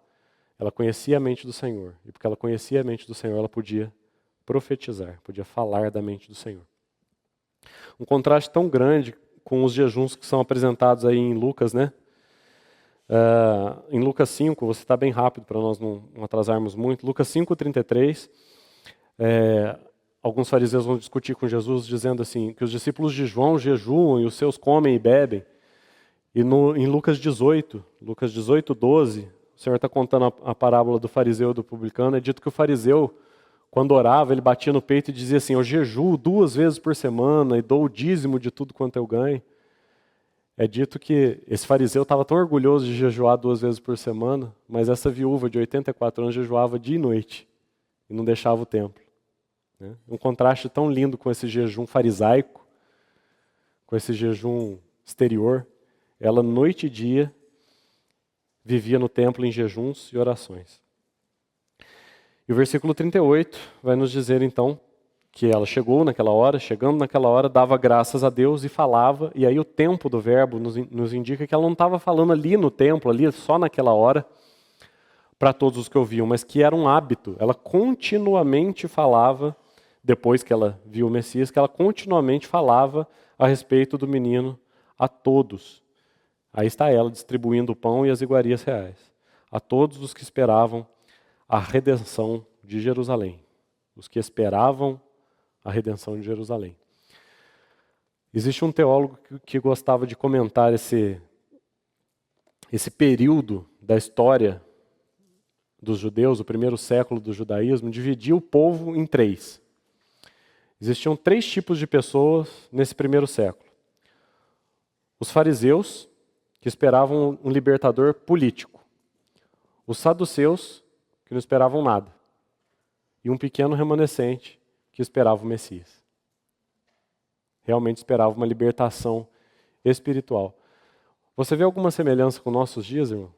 ela conhecia a mente do Senhor. E porque ela conhecia a mente do Senhor, ela podia profetizar, podia falar da mente do Senhor. Um contraste tão grande com os jejuns que são apresentados aí em Lucas, né? Em Lucas 5, você está bem rápido para nós não atrasarmos muito. Lucas 5:33, alguns fariseus vão discutir com Jesus, dizendo assim, que os discípulos de João jejuam e os seus comem e bebem. E em Lucas 18:12, o Senhor está contando a parábola do fariseu e do publicano. É dito que o fariseu, quando orava, ele batia no peito e dizia assim: eu jejuo 2 vezes por semana e dou o dízimo de tudo quanto eu ganho. É dito que esse fariseu estava tão orgulhoso de jejuar 2 vezes por semana, mas essa viúva de 84 anos jejuava dia e noite e não deixava o templo. Né? Um contraste tão lindo com esse jejum farisaico, com esse jejum exterior. Ela, noite e dia, vivia no templo em jejuns e orações. E o versículo 38 vai nos dizer, então, que ela chegando naquela hora, dava graças a Deus e falava, e aí o tempo do verbo nos indica que ela não estava falando ali no templo, ali só naquela hora, para todos os que ouviam, mas que era um hábito. Ela continuamente falava, depois que ela viu o Messias, que ela continuamente falava a respeito do menino a todos. Aí está ela distribuindo o pão e as iguarias reais, a todos os que esperavam a redenção de Jerusalém, os que esperavam a redenção de Jerusalém. Existe um teólogo que gostava de comentar esse período da história dos judeus, o primeiro século do judaísmo, dividia o povo em 3. Existiam 3 tipos de pessoas nesse primeiro século. Os fariseus, que esperavam um libertador político. Os saduceus, que não esperavam nada. E um pequeno remanescente, que esperava o Messias. Realmente esperava uma libertação espiritual. Você vê alguma semelhança com nossos dias, irmão?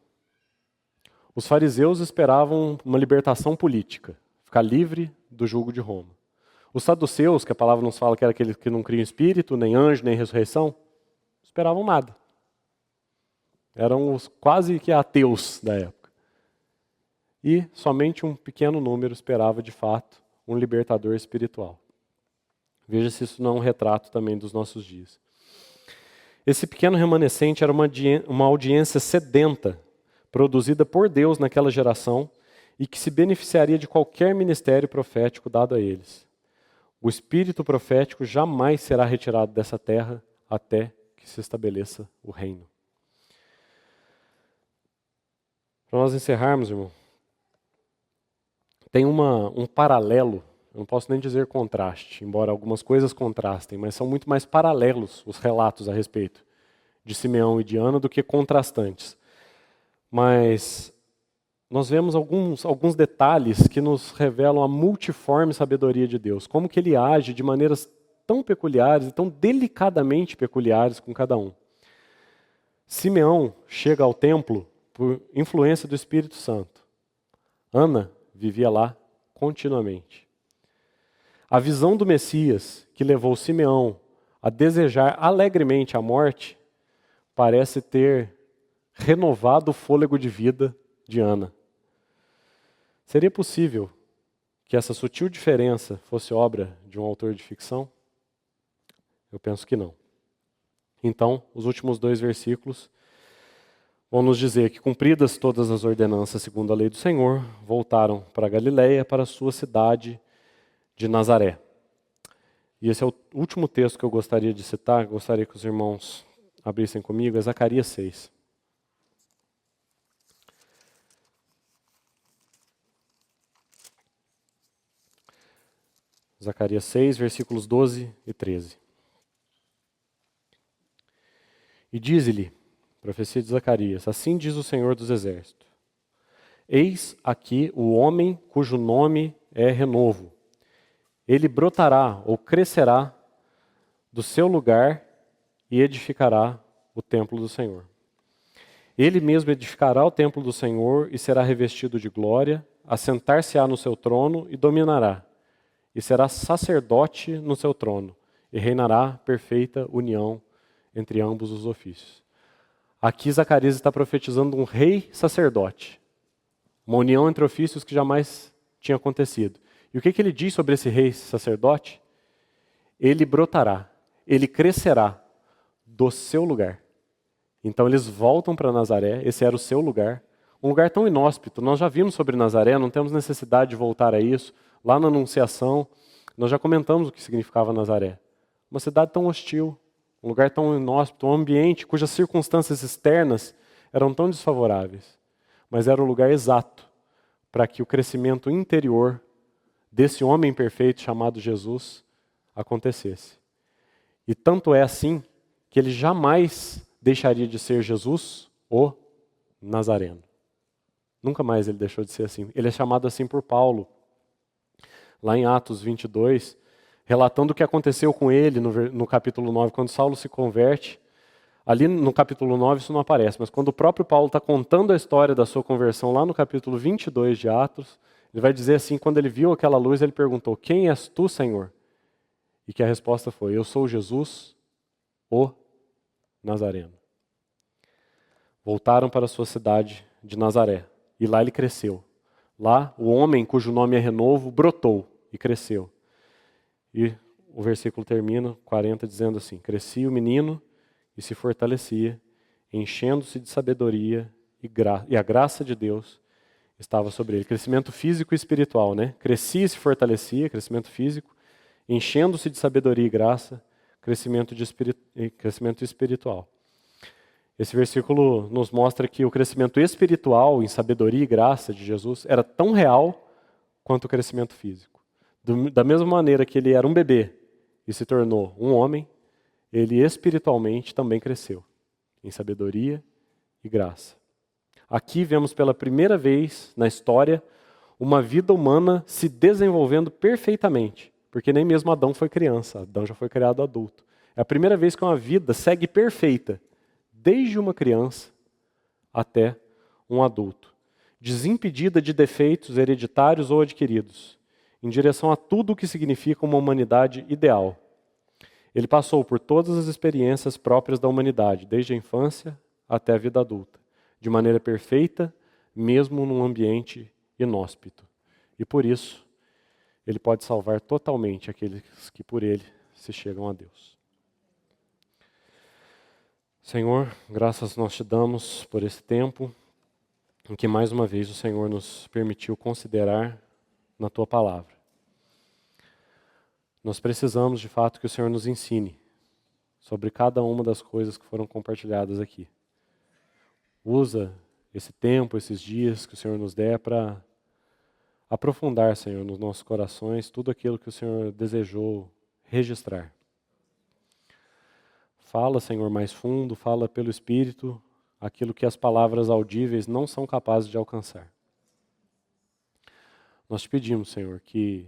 Os fariseus esperavam uma libertação política, ficar livre do jugo de Roma. Os saduceus, que a palavra nos fala que era aqueles que não criam espírito, nem anjo, nem ressurreição, não esperavam nada. Eram os quase que ateus da época. E somente um pequeno número esperava de fato um libertador espiritual. Veja se isso não é um retrato também dos nossos dias. Esse pequeno remanescente era uma audiência sedenta, produzida por Deus naquela geração e que se beneficiaria de qualquer ministério profético dado a eles. O espírito profético jamais será retirado dessa terra até que se estabeleça o reino. Para nós encerrarmos, irmão, tem um paralelo, eu não posso nem dizer contraste, embora algumas coisas contrastem, mas são muito mais paralelos os relatos a respeito de Simeão e de Ana do que contrastantes. Mas nós vemos alguns detalhes que nos revelam a multiforme sabedoria de Deus, como que ele age de maneiras tão peculiares e tão delicadamente peculiares com cada um. Simeão chega ao templo por influência do Espírito Santo. Ana vivia lá continuamente. A visão do Messias, que levou Simeão a desejar alegremente a morte, parece ter renovado o fôlego de vida de Ana. Seria possível que essa sutil diferença fosse obra de um autor de ficção? Eu penso que não. Então, os últimos 2 versículos vão nos dizer que, cumpridas todas as ordenanças segundo a lei do Senhor, voltaram para a Galileia, para a sua cidade de Nazaré. E esse é o último texto que eu gostaria de citar, gostaria que os irmãos abrissem comigo, é Zacarias 6. Zacarias 6, versículos 12 e 13. E diz-lhe, profecia de Zacarias, assim diz o Senhor dos Exércitos: eis aqui o homem cujo nome é renovo. Ele brotará ou crescerá do seu lugar e edificará o templo do Senhor. Ele mesmo edificará o templo do Senhor e será revestido de glória, assentar-se-á no seu trono e dominará. E será sacerdote no seu trono e reinará perfeita união entre ambos os ofícios. Aqui Zacarias está profetizando um rei sacerdote. Uma união entre ofícios que jamais tinha acontecido. E o que ele diz sobre esse rei sacerdote? Ele brotará, ele crescerá do seu lugar. Então eles voltam para Nazaré, esse era o seu lugar, um lugar tão inóspito. Nós já vimos sobre Nazaré, não temos necessidade de voltar a isso. Lá na Anunciação, nós já comentamos o que significava Nazaré. Uma cidade tão hostil, um lugar tão inóspito, um ambiente cujas circunstâncias externas eram tão desfavoráveis. Mas era o lugar exato para que o crescimento interior desse homem perfeito chamado Jesus acontecesse. E tanto é assim que ele jamais deixaria de ser Jesus, o Nazareno. Nunca mais ele deixou de ser assim. Ele é chamado assim por Paulo, lá em Atos 22, relatando o que aconteceu com ele no capítulo 9, quando Saulo se converte. Ali no capítulo 9 isso não aparece, mas quando o próprio Paulo está contando a história da sua conversão, lá no capítulo 22 de Atos, ele vai dizer assim, quando ele viu aquela luz, ele perguntou, quem és tu, Senhor? E que a resposta foi, eu sou Jesus, o Nazareno. Voltaram para a sua cidade de Nazaré, e lá ele cresceu. Lá, o homem cujo nome é Renovo brotou e cresceu. E o versículo termina, 40, dizendo assim, crescia o menino e se fortalecia, enchendo-se de sabedoria e a graça de Deus estava sobre ele. Crescimento físico e espiritual, né? Crescia e se fortalecia, crescimento físico, enchendo-se de sabedoria e graça, crescimento espiritual. Esse versículo nos mostra que o crescimento espiritual em sabedoria e graça de Jesus era tão real quanto o crescimento físico. Da mesma maneira que ele era um bebê e se tornou um homem, ele espiritualmente também cresceu em sabedoria e graça. Aqui vemos pela primeira vez na história uma vida humana se desenvolvendo perfeitamente, porque nem mesmo Adão foi criança, Adão já foi criado adulto. É a primeira vez que uma vida segue perfeita, desde uma criança até um adulto, desimpedida de defeitos hereditários ou adquiridos, em direção a tudo o que significa uma humanidade ideal. Ele passou por todas as experiências próprias da humanidade, desde a infância até a vida adulta, de maneira perfeita, mesmo num ambiente inóspito. E por isso, ele pode salvar totalmente aqueles que por ele se chegam a Deus. Senhor, graças nós te damos por esse tempo em que mais uma vez o Senhor nos permitiu considerar na tua palavra. Nós precisamos, de fato, que o Senhor nos ensine sobre cada uma das coisas que foram compartilhadas aqui. Usa esse tempo, esses dias que o Senhor nos der para aprofundar, Senhor, nos nossos corações tudo aquilo que o Senhor desejou registrar. Fala, Senhor, mais fundo, fala pelo Espírito aquilo que as palavras audíveis não são capazes de alcançar. Nós te pedimos, Senhor, que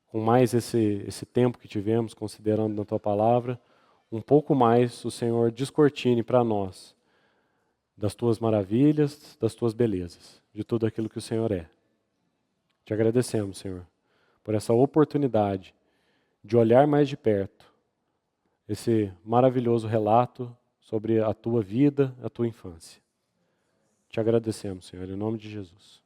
com mais esse tempo que tivemos, considerando na tua palavra, um pouco mais o Senhor descortine para nós das tuas maravilhas, das tuas belezas, de tudo aquilo que o Senhor é. Te agradecemos, Senhor, por essa oportunidade de olhar mais de perto esse maravilhoso relato sobre a tua vida, a tua infância. Te agradecemos, Senhor, em nome de Jesus.